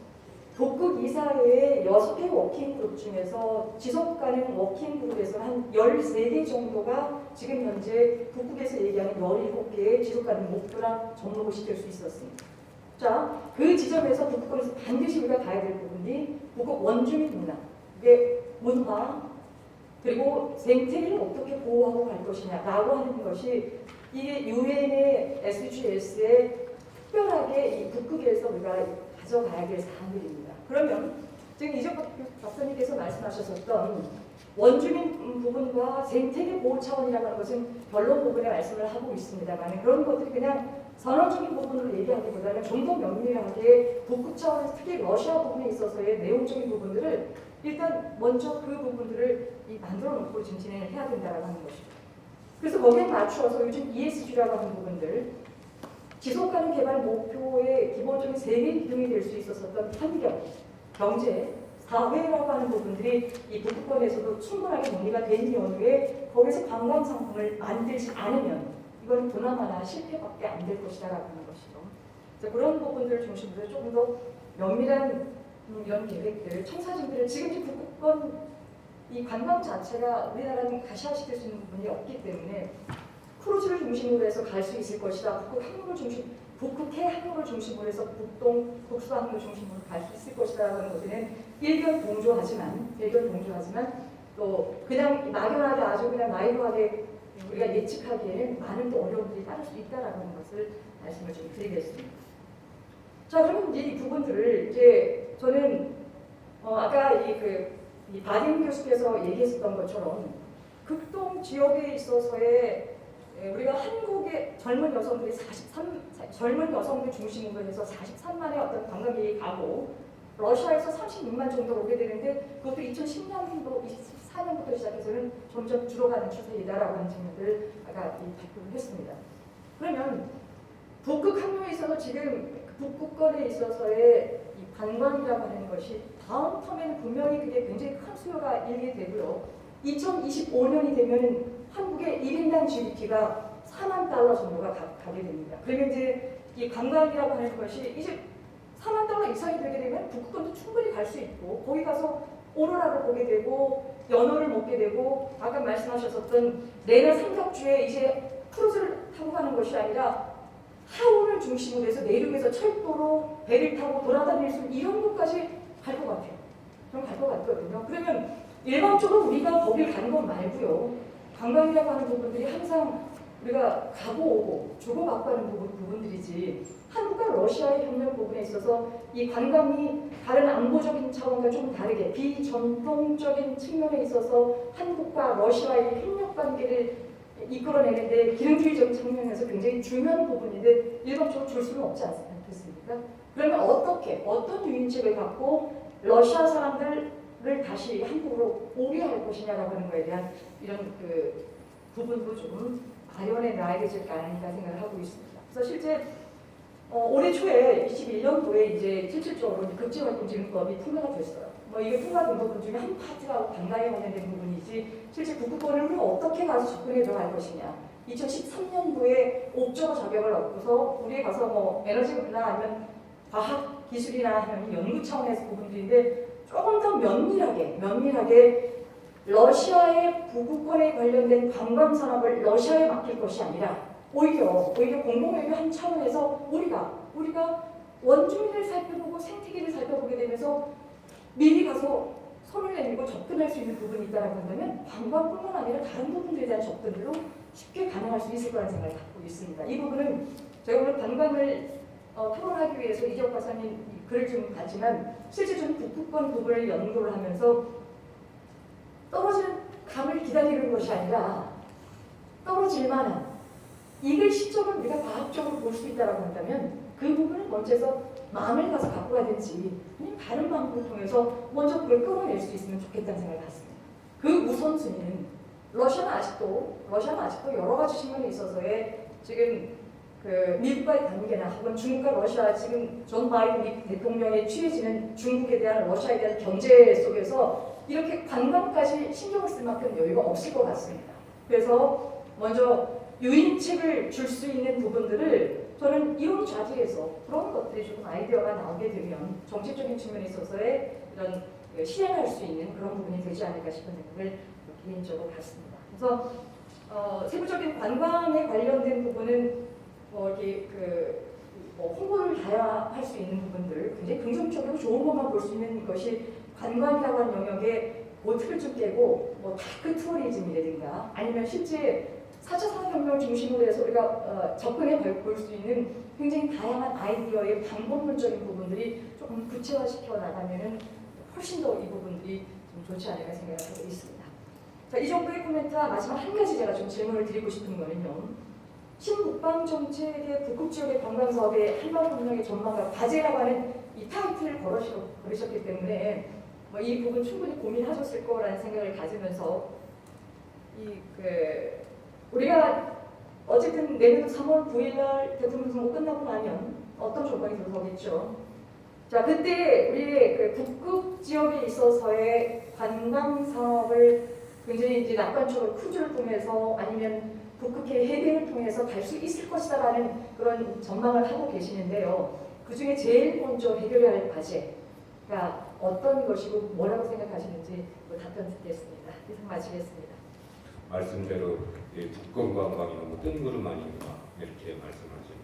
북극 이사회의 6개 워킹그룹 중에서 지속가능 워킹그룹에서 한 13개 정도가 지금 현재 북극에서 얘기하는 17개의 지속가능 목표랑 접목을 시킬 수 있었습니다. 자, 그 지점에서 북극권에서 반드시 우리가 가야 될 부분이 북극 원주민 문화, 문화, 그리고 생태계를 어떻게 보호하고 갈 것이냐라고 하는 것이 이게 유엔의 SDGs에 특별하게 이 북극에서 우리가 가져가야 될 사항들입니다. 그러면 지금 이재석 박사님께서 말씀하셨던 원주민 부분과 생태계 보호 차원이라고 하는 것은 결론 부분에 말씀을 하고 있습니다만 그런 것들이 그냥 선언적인 부분으로 얘기하기보다는 좀 더 명료하게 북극 차원에서 특히 러시아 부분에 있어서의 내용적인 부분들을 일단 먼저 그 부분들을 만들어 놓고 지금 진행을 해야 된다고 하는 것이죠. 그래서 거기에 맞추어서 요즘 ESG라고 하는 부분들 지속가능 개발 목표의 기본적인 세계 기둥이 될 수 있었던 환경, 경제, 사회라고 하는 부분들이 이 북극권에서도 충분하게 논의가 된 이후에 거기서 관광 상품을 만들지 않으면 이건 보나마나 실패밖에 안 될 것이다라고 하는 것이죠. 그런 부분들을 중심으로 조금 더 면밀한 이런 계획들, 청사진들을 지금 이 북극권 이 관광 자체가 우리나라는 가시화시킬 수 있는 부분이 없기 때문에 크루즈를 중심으로 해서 갈 수 있을 것이다. 북극해 항로를 중심으로 해서 북동, 북수 항로를 중심으로 갈 수 있을 것이다라는 것에는 일견 동조하지만 또 그냥 막연하게 아주 그냥 나이브하게 우리가 예측하기에는 많은 또 어려움들이 따를 수 있다라는 것을 말씀을 좀 드리겠습니다. 자, 그러면 이제 이 부분들을 이제 저는 아까 이 바딘 교수께서 얘기했었던 것처럼 극동 지역에 있어서의 우리가 한국의 젊은 여성들 중심으로 해서 43만의 어떤 관광객이 가고 러시아에서 36만 정도 오게 되는데 그것도 2010년도 24년부터 시작해서는 점점 줄어가는 추세이다라고 하는 측면들을 아까 발표를 했습니다. 그러면 북극 항로에 있어서 지금 북극권에 있어서의 이 관광이라고 하는 것이 다음 텀에는 분명히 그게 굉장히 큰 수요가 일게 되고요. 2025년이 되면 한국의 1인당 GDP가 4만 달러 정도가 가게 됩니다. 그러면 이제 이 관광이라고 하는 것이 이제 4만 달러 이상이 되게 되면 북극권도 충분히 갈 수 있고 거기 가서 오로라를 보게 되고 연어를 먹게 되고 아까 말씀하셨던 내년 삼각주에 이제 크루즈를 타고 가는 것이 아니라 하원을 중심으로 해서 내륙에서 철도로 배를 타고 돌아다닐 수 있는 이런 곳까지 갈 것 같아요. 그럼 갈 것 같거든요. 그러면 일반적으로 우리가 거길 가는 건 말고요. 관광이라고 하는 부분들이 항상 우리가 가고 오고 주고받고 하는 부분들이지 한국과 러시아의 협력 부분에 있어서 이 관광이 다른 안보적인 차원과 좀 다르게 비전통적인 측면에 있어서 한국과 러시아의 협력 관계를 이끌어내는데 기능주의적 측면에서 굉장히 중요한 부분인데 일방적으로 줄 수는 없지 않겠습니까? 그러면 어떤 유인책을 갖고 러시아 사람들을 다시 한국으로 오게 할 것이냐라고 하는 거에 대한 이런 그 부분도 조금 마련해 놔야 되지 않을까 생각을 하고 있습니다. 그래서 실제 올해 초에 21년도에 이제 실질적으로 국제활동지능법이 통과가 됐어요. 뭐 이게 통과된 부분 중에 한 파트가 당당히 관련된 부분이지 실제 국부권을 우리가 어떻게 가서 접근해 들어갈 것이냐. 2013년도에 옥저버 자격을 얻고서 우리에 가서 뭐 에너지나 아니면 과학 기술이나 하는 연구 차원에서 부분들인데 조금 더 면밀하게 러시아의 부국권에 관련된 관광 산업을 러시아에 맡길 것이 아니라 오히려 공공외교 한 차원에서 우리가 원주민을 살펴보고 생태계를 살펴보게 되면서 미리 가서 손을 내밀고 접근할 수 있는 부분이 있다고 한다면 관광뿐만 아니라 다른 부분들에 대한 접근으로 쉽게 가능할 수 있을 거라는 생각을 갖고 있습니다. 이 부분은 제가 오늘 관광을 토론하기 위해서 이재혁 박사님 글을 좀 봤지만 실제 저는 북부권 부분을 연구를 하면서 떨어지는 감을 기다리는 것이 아니라 떨어질 만한 이걸 시점을 우리가 과학적으로 볼 수 있다고 한다면 그 부분을 먼저서 마음을 가서 갖고 가든지 아니면 다른 방법을 통해서 먼저 그걸 끌어낼 수 있으면 좋겠다는 생각을 갖습니다. 그 우선순위는 러시아는 아직도 여러 가지 측면에 있어서의 지금 그 미국과의 관계나 혹은 중국과 러시아 지금 존 바이든 미 대통령이 취해지는 중국에 대한 러시아에 대한 경제 속에서 이렇게 관광까지 신경을 쓸 만큼 여유가 없을 것 같습니다. 그래서 먼저 유인책을 줄 수 있는 부분들을 저는 이론 자체에서 그런 것들이 조금 아이디어가 나오게 되면 정책적인 측면에 있어서의 이런 실행할 수 있는 그런 부분이 되지 않을까 싶은 생각을 개인적으로 갖습니다. 그래서 세부적인 관광에 관련된 부분은 홍보를 다양할 수 있는 부분들 굉장히 긍정적이고 좋은 것만 볼 수 있는 것이 관광이라고 하는 영역에 틀을 좀 깨고 다크 투어리즘이라든가 아니면 실제 4차 산업혁명을 중심으로 해서 우리가 접근해 볼 수 있는 굉장히 다양한 아이디어의 방법론적인 부분들이 조금 구체화시켜 나가면은 훨씬 더 이 부분들이 좀 좋지 않을까 생각을 하고 있습니다. 자, 이 정도의 코멘트와 마지막 한 가지 제가 좀 질문을 드리고 싶은 거는요. 신북방 정책의 북극 지역의 관광 사업의 한반도혁명의 전망과 과제라고 하는 이 타이틀을 걸으셨기 때문에 이 부분 충분히 고민하셨을 거라는 생각을 가지면서 우리가 어쨌든 내년도 3월 9일날 대통령 선거 끝나고 나면 어떤 조건이 들어서겠죠. 자, 그때 우리의 그 북극 지역에 있어서의 관광 사업을 굉장히 이제 낙관적으로 크루즈를 통해서 아니면 북극해 해빙을 통해서 갈 수 있을 것이다라는 그런 전망을 하고 계시는데요. 그 중에 제일 먼저 해결해야 할 과제가 어떤 것이고 뭐라고 생각하시는지 답변 듣겠습니다. 이상 마치겠습니다. 말씀대로 북극 관광이 너무 뜬구름 아닌가 이렇게 말씀하시는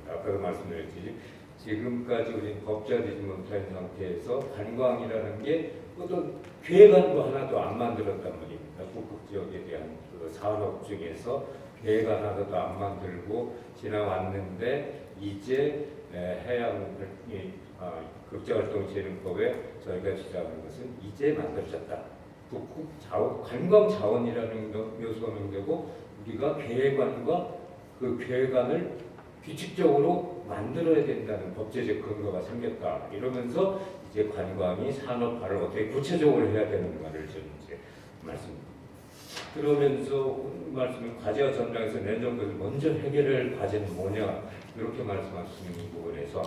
아까도 말씀드렸지 지금까지 우리 법제화되지 못한 상태에서 관광이라는 게 어떤 계획안도 하나도 안 만들었단 말입니다. 북극 지역에 대한 그 산업 중에서 계획안 하나도 안 만들고 지나왔는데 이제 해양 국제활동진흥법에 저희가 주장하는 것은 이제 만들어졌다. 북극 자원, 관광 자원이라는 묘소는 되고 우리가 계획안과 그 계획안을 규칙적으로 만들어야 된다는 법제적 근거가 생겼다. 이러면서 이제 관광이 산업화를 어떻게 구체적으로 해야 되는가를 좀 이제 말씀드립니다. 그러면서 말씀은 과제와 전략에서 내정부에서 먼저 해결할 과제는 뭐냐 이렇게 말씀하시는 부분에서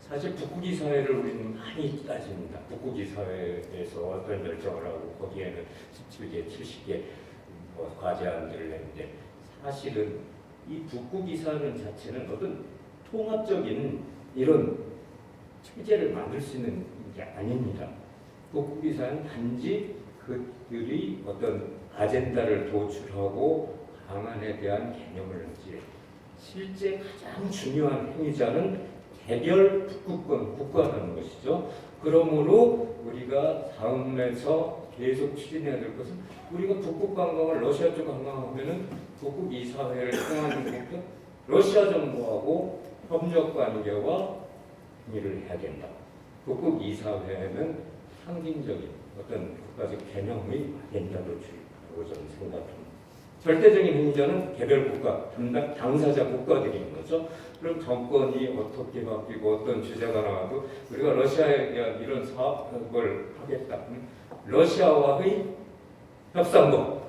사실 북극이 사회를 우리는 많이 따집니다. 북극이 사회에서 어떤 결정을 하고 거기에는 17개, 70개 과제안들을 냈는데 사실은 이 북극이 사회 자체는 어떤 통합적인 이런 체제를 만들 수 있는 게 아닙니다. 북극이 사회는 단지 그들이 어떤 아젠다를 도출하고 방안에 대한 개념을 하지 실제 가장 중요한 행위자는 개별 북극권 국가라는 것이죠. 그러므로 우리가 다음에서 계속 추진해야 될 것은 우리가 북극 관광을 러시아 쪽 관광하면은 북극 이사회를 통하는 것도 러시아 정부하고 협력 관계와 일을 해야 된다. 북극 이사회는 상징적인 어떤 국가적 개념의 아젠다를 주고 저는 생각합니다. 절대적인 행위자는 개별 국가, 당사자 국가들인 거죠. 그럼 정권이 어떻게 바뀌고 어떤 주제가 나와도 우리가 러시아에 대한 이런 사업을 하겠다. 러시아와의 협상국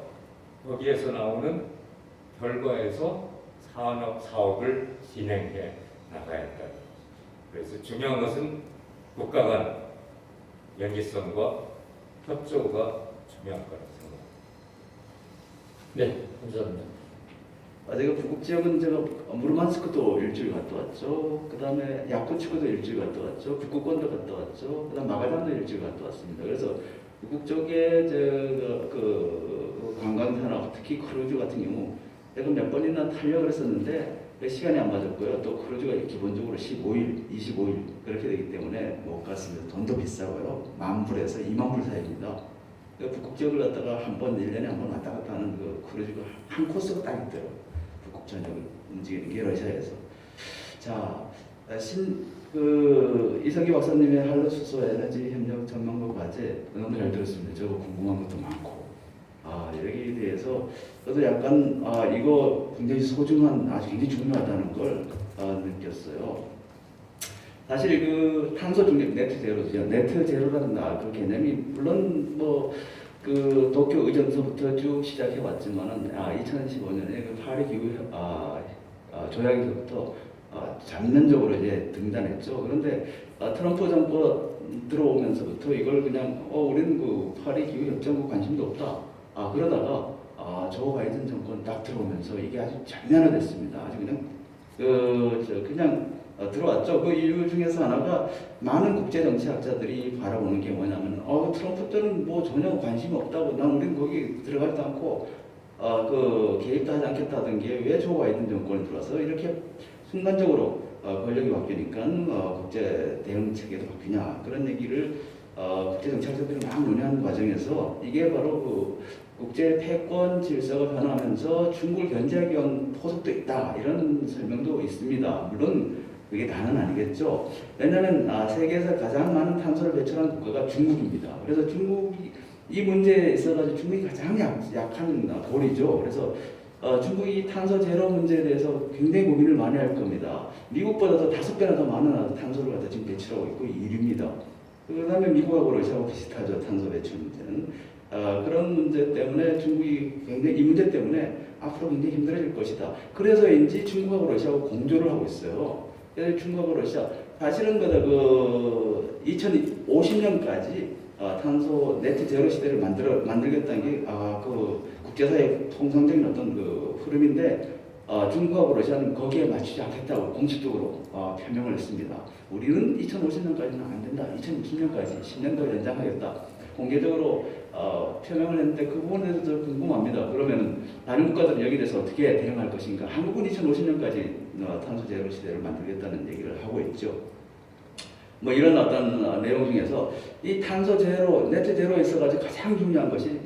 거기에서 나오는 결과에서 사업을 진행해 나가야 한다. 그래서 중요한 것은 국가 간 연계성과 협조가 중요할 거라고 생각합니다. 네, 감사합니다. 제가 북극 지역은 제가 무르만스크도 일주일 갔다 왔죠. 그 다음에 야쿠츠크도 일주일 갔다 왔죠. 북극권도 갔다 왔죠. 그 다음 마가단도 일주일 갔다 왔습니다. 그래서 북극 쪽에 그 관광 산업, 특히 크루즈 같은 경우 내가 몇 번이나 타려고 했었는데 시간이 안 맞았고요. 또 크루즈가 기본적으로 15일, 25일 그렇게 되기 때문에 못 갔습니다. 돈도 비싸고요. 10,000불에서 20,000불 사이입니다. 북극 지역을 갔다가 한 번, 1년에 한 번 왔다 갔다 하는 그 크루즈가 한 코스가 딱 있더라고요. 북극 전역을 움직이는 게 러시아에서. 자, 이성기 박사님의 한러 수소 에너지 협력 전망과 과제 너무 잘 들었습니다. 저거 궁금한 것도 많고. 여기에 대해서 저도 약간 이거 굉장히 소중한, 아주 굉장히 중요하다는 걸 느꼈어요. 사실 그 탄소 중립 네트 제로죠. 네트 제로라는 그 개념이 물론 그 도쿄 의정서부터 쭉 시작해 왔지만은 2015년에 그 파리 기후 조약에서부터 전면적으로 이제 등단했죠. 그런데 트럼프 정부 들어오면서부터 이걸 그냥 우리는 그 파리 기후 협정과 관심도 없다. 그러다가 조 바이든 정권 딱 들어오면서 이게 아주 장면화됐습니다. 아주 그냥 들어왔죠. 그 이유 중에서 하나가 많은 국제 정치학자들이 바라보는 게 뭐냐면 트럼프 때는 뭐 전혀 관심이 없다고, 난 우리는 거기 들어가지도 않고 그 개입도 하지 않겠다던 게 왜 조 바이든 정권이 들어와서 이렇게 순간적으로 권력이 바뀌니까 국제 대응 체계도 바뀌냐, 그런 얘기를 국제 정치학자들이 막 논의하는 과정에서 이게 바로 그 국제 패권 질서가 변하면서 중국을 견제하기 위한 포석도 있다, 이런 설명도 있습니다. 물론 그게 다는 아니겠죠. 왜냐하면 세계에서 가장 많은 탄소를 배출하는 국가가 중국입니다. 그래서 중국이 이 문제에 있어서 중국이 가장 약한 돌이죠. 그래서 중국이 탄소 제로 문제에 대해서 굉장히 고민을 많이 할 겁니다. 미국보다도 5배나 더 많은 탄소를 갖다 지금 배출하고 있고 1위입니다. 그 다음에 미국하고 러시아하고 비슷하죠. 탄소 배출 문제는. 그런 문제 때문에 중국이 굉장히, 이 문제 때문에 앞으로 굉장히 힘들어질 것이다. 그래서인지 중국하고 러시아하고 공조를 하고 있어요. 그래서 중국하고 러시아, 사실은 그 2050년까지 탄소 네트 제로 시대를 만들겠다는 게 그 국제사회 통상적인 어떤 그 흐름인데, 중국하고 러시아는 거기에 맞추지 않겠다고 공식적으로 표명을 했습니다. 우리는 2050년까지는 안 된다. 2060년까지 10년 더 연장하겠다. 공개적으로 표명을 했는데 그 부분에 대해서 저 궁금합니다. 그러면 다른 국가들은 여기에 대해서 어떻게 대응할 것인가? 한국은 2050년까지 탄소 제로 시대를 만들겠다는 얘기를 하고 있죠. 뭐 이런 어떤 내용 중에서 이 탄소 제로, 네트 제로에 있어가지고 가장 중요한 것이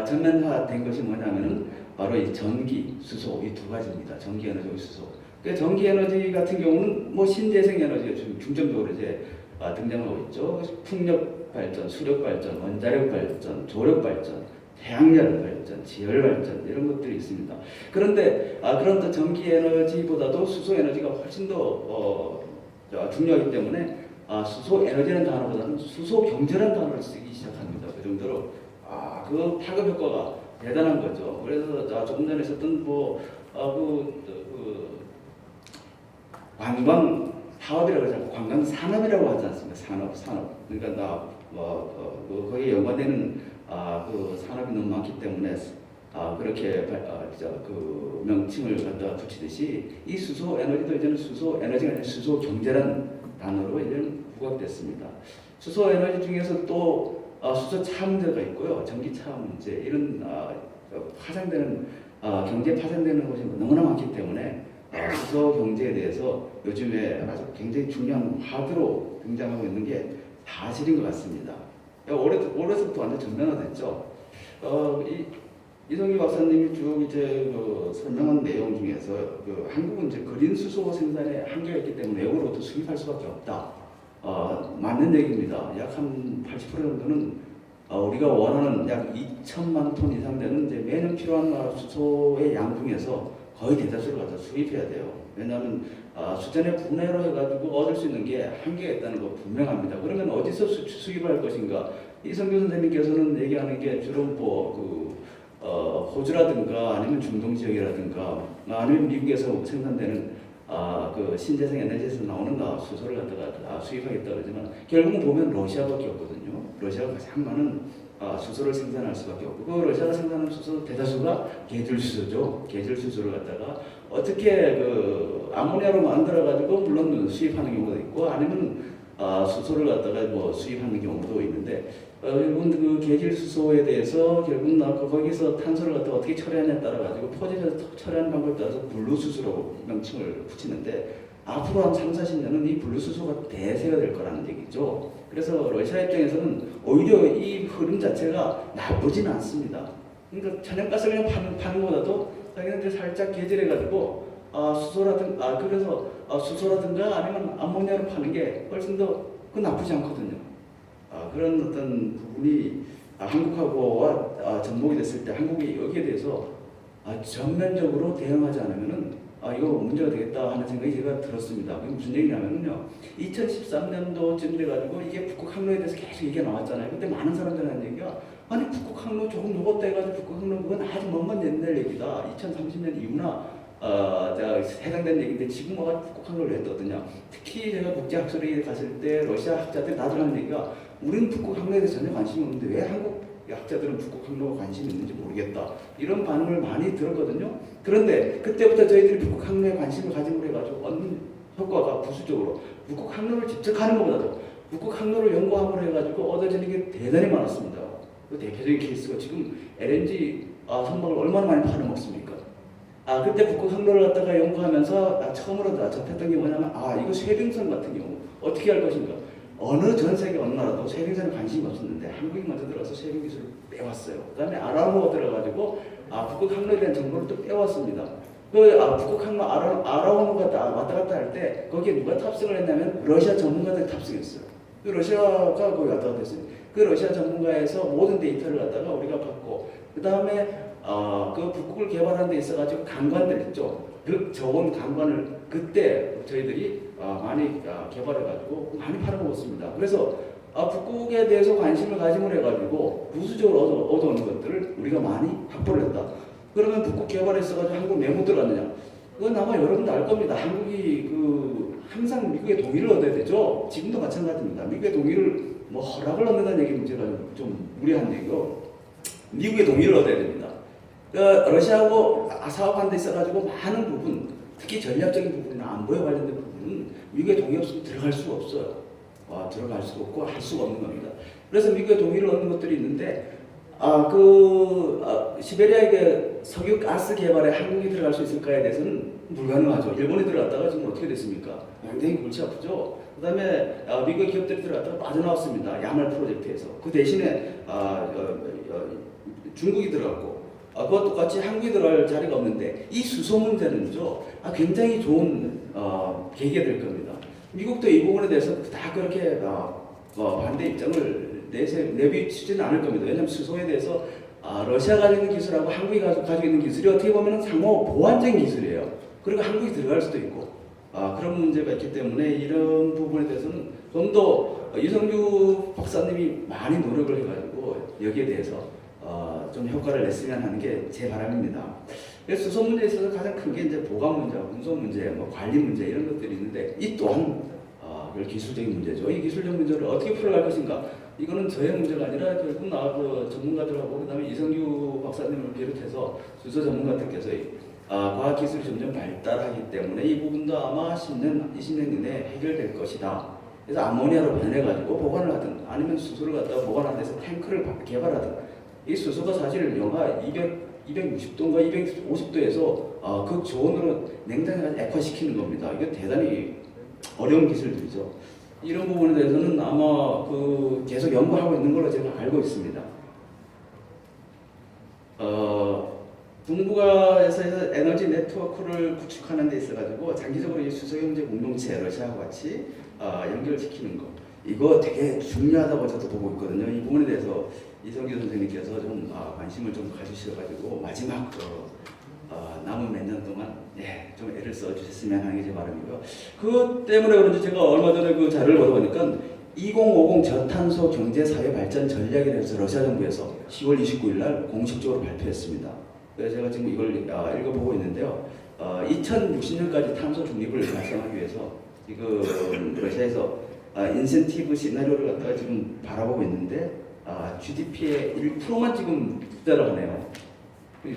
전면화된 것이 뭐냐면은 바로 이 전기, 수소, 이 두 가지입니다. 전기 에너지와 수소. 그 전기 에너지 같은 경우는 뭐 신재생 에너지가 중점적으로 이제 등장하고 있죠. 풍력 발전, 수력 발전, 원자력 발전, 조력 발전, 태양열 발전, 지열 발전, 이런 것들이 있습니다. 그런데 그런 또 전기 에너지보다도 수소 에너지가 훨씬 더 중요하기 때문에 수소 에너지라는 단어보다는 수소 경제라는 단어를 쓰기 시작합니다. 그 정도로 그 파급 효과가 대단한 거죠. 그래서 조금 전에 있었던 관광 사업이라고 하죠. 관광 산업이라고 하지 않습니까? 산업. 그러니까 거기에 연관되는 그 산업이 너무 많기 때문에 그렇게 그 명칭을 갖다 붙이듯이 이 수소 에너지도 이제는 수소 에너지가 아니라 수소 경제라는 단어로 이제 부각됐습니다. 수소 에너지 중에서 또 수소 차 문제가 있고요, 전기차 문제, 이런 파생되는 경제 파생되는 것이 너무나 많기 때문에 수소 경제에 대해서 요즘에 아주 굉장히 중요한 화두로 등장하고 있는 게 사실인 것 같습니다. 올해서부터 완전 전면화됐죠. 이성기 박사님이 쭉 이제 설명한 내용 중에서 한국은 이제 그린 수소 생산에 한계가 있기 때문에 외국으로부터 수입할 수밖에 없다. 맞는 얘기입니다. 약 한 80% 정도는 우리가 원하는 약 2천만 톤 이상 되는 이제 매년 필요한 수소의 양 중에서 거의 대다수를 갖다 수입해야 돼요. 왜냐하면 수전의 분해로 해가지고 얻을 수 있는 게 한계가 있다는 거 분명합니다. 그러면 어디서 수입을 할 것인가? 이성규 선생님께서는 얘기하는 게 주로 호주라든가 아니면 중동 지역이라든가 아니면 미국에서 생산되는 그 신재생 에너지에서 나오는 수소를 갖다가 수입하겠다 그러지만 결국은 보면 러시아밖에 없거든요. 러시아가 가장 많은 수소를 생산할 수밖에 없고 그 러시아가 생산하는 수소 대다수가 계절 수소죠. 계절 수소를 갖다가 어떻게 그 아모니아로 만들어 가지고 물론 수입하는 경우도 있고 아니면 수소를 갖다가 뭐 수입하는 경우도 있는데 결국은 그 계질 수소에 대해서 결국은 거기서 탄소를 갖다 어떻게 처리하냐에 따라 가지고 포집해서 처리하는 방법에 따라서 블루수소라고 명칭을 붙이는데 앞으로 한 3, 40년은 이 블루수소가 대세가 될 거라는 얘기죠. 그래서 러시아 입장에서는 오히려 이 흐름 자체가 나쁘지는 않습니다. 그러니까 천연가스를 그냥 파는 것보다도 자기네들 살짝 계절해가지고 수소라든가 그래서 수소라든가 아니면 암모니아를 파는 게 훨씬 더 그 나쁘지 않거든요. 그런 어떤 부분이 한국하고와 접목이 됐을 때 한국이 여기에 대해서 전면적으로 대응하지 않으면은 이거 문제가 되겠다 하는 생각이 제가 들었습니다. 그게 무슨 얘기냐면요. 2013년도쯤 돼가지고 이게 북극 항로에 대해서 계속 얘기가 나왔잖아요. 그때 많은 사람들이 하는 얘기가 아니 북극 항로 조금 녹았다 해가지고 북극 항로 그건 아주 먼 옛날 얘기다. 2030년 이후나 해당된 얘기인데 지금 와가 북극 항로를 왜 떴더냐. 특히 제가 국제학술회의에 갔을 때 러시아 학자들이 다들 하는 얘기가 우리는 북극 항로에 대해서 전혀 관심이 없는데 왜 한국 학자들은 북극 항로가 관심이 있는지 모르겠다. 이런 반응을 많이 들었거든요. 그런데 그때부터 저희들이 북극 항로에 관심을 가지고 해가지고 얻는 효과가 부수적으로 북극 항로를 직접 가는 것보다도 북극 항로를 연구함으로 해가지고 얻어지는 게 대단히 많았습니다. 그 대표적인 케이스가 지금 LNG 선박을 얼마나 많이 팔아먹습니까? 그때 북극 항로를 갖다가 연구하면서 처음으로 접했던 게 뭐냐면 이거 쇄빙선 같은 경우 어떻게 할 것인가. 어느 전 세계 어느 나라도 쇄빙선에 관심이 없었는데 한국이 먼저 들어서 쇄빙 기술을 빼왔어요. 그 다음에 아라모가 들어가지고 북극 항로에 대한 정보를 또 빼왔습니다. 북극 항로 아라모가 왔다 갔다 할 때 거기에 누가 탑승을 했냐면 러시아 전문가들이 탑승했어요. 그 러시아가 거기 왔다 갔다 했어요. 그 러시아 전문가에서 모든 데이터를 갖다가 우리가 받고 그 다음에 그 북극을 개발하는 데 있어가지고 강관들 있죠. 그 저온 강관을 그때 저희들이 많이 개발해가지고 많이 팔아먹었습니다. 그래서 북극에 대해서 관심을 가짐을 해가지고 부수적으로 얻어오는 것들을 우리가 많이 확보를 했다. 그러면 북극 개발에 있어가지고 한국 왜 못 들어갔느냐? 그건 아마 여러분도 알 겁니다. 한국이 항상 미국의 동의를 얻어야 되죠. 지금도 마찬가지입니다. 미국의 동의를 허락을 얻는다는 얘기 문제가 좀 무리한 얘기고 미국의 동의를 얻어야 됩니다. 러시아하고 사업하는 데 있어가지고 많은 부분, 특히 전략적인 부분이나 안보에 관련된 부분은 미국의 동의 없으면 들어갈 수가 없어요. 들어갈 수가 없고 할 수가 없는 겁니다. 그래서 미국의 동의를 얻는 것들이 있는데 시베리아의 석유 가스 개발에 한국이 들어갈 수 있을까에 대해서는 불가능하죠. 일본이 들어갔다가 지금 어떻게 됐습니까? 굉장히 골치 아프죠. 그 다음에 미국의 기업들이 들어갔다가 빠져나왔습니다. 야말 프로젝트에서. 그 대신에 중국이 들어갔고 그것도 똑같이 한국이 들어갈 자리가 없는데 이 수소 문제는요 굉장히 좋은 계기가 될 겁니다. 미국도 이 부분에 대해서 다 그렇게 반대 입장을 내비치지는 않을 겁니다. 왜냐하면 수소에 대해서 러시아가 가지고 있는 기술하고 한국이 가지고 있는 기술이 어떻게 보면 상호 보완적인 기술이에요. 그리고 한국이 들어갈 수도 있고 그런 문제가 있기 때문에 이런 부분에 대해서는 좀 더 이성규 박사님이 많이 노력을 해가지고 여기에 대해서 좀 효과를 냈으면 하는 게 제 바람입니다. 수소 문제에 있어서 가장 큰 게 이제 보관 문제, 운송 문제, 관리 문제 이런 것들이 있는데 이 또한 기술적인 문제죠. 이 기술적 문제를 어떻게 풀어갈 것인가? 이거는 저의 문제가 아니라 결국 전문가들하고 그다음에 이성규 박사님을 비롯해서 수소 전문가들께서 과학 기술이 점점 발달하기 때문에 이 부분도 아마 10년, 20년 이내에 해결될 것이다. 그래서 암모니아로 변해가지고 보관을 하든 아니면 수소를 갖다가 보관하는 데서 탱크를 개발하든 이 수소가 사실 영하 260도인가 250도에서 극저온으로 냉장고에 액화시키는 겁니다. 이게 대단히 어려운 기술들이죠. 이런 부분에 대해서는 아마 계속 연구하고 있는 걸로 제가 알고 있습니다. 동북아에서 에너지 네트워크를 구축하는 데 있어가지고 장기적으로 이 수소경제 공동체 러시아와 같이 연결시키는 거 이거 되게 중요하다고 저도 보고 있거든요. 이 부분에 대해서 이성규 선생님께서 좀 관심을 좀 가주셔가지고 마지막 남은 몇 년 동안 좀 애를 써주셨으면 하는 게 제 바람이고요. 그 때문에 그런지 제가 얼마 전에 그 자료를 얻어보니까 2050 저탄소 경제 사회 발전 전략이라 해서 러시아 정부에서 10월 29일 날 공식적으로 발표했습니다. 그래서 제가 지금 이걸 읽어보고 있는데요. 2060년까지 탄소 중립을 달성하기 위해서 지금 러시아에서 인센티브 시나리오를 갖다가 지금 바라보고 있는데 GDP의 1%만 지금 투자를 하네요.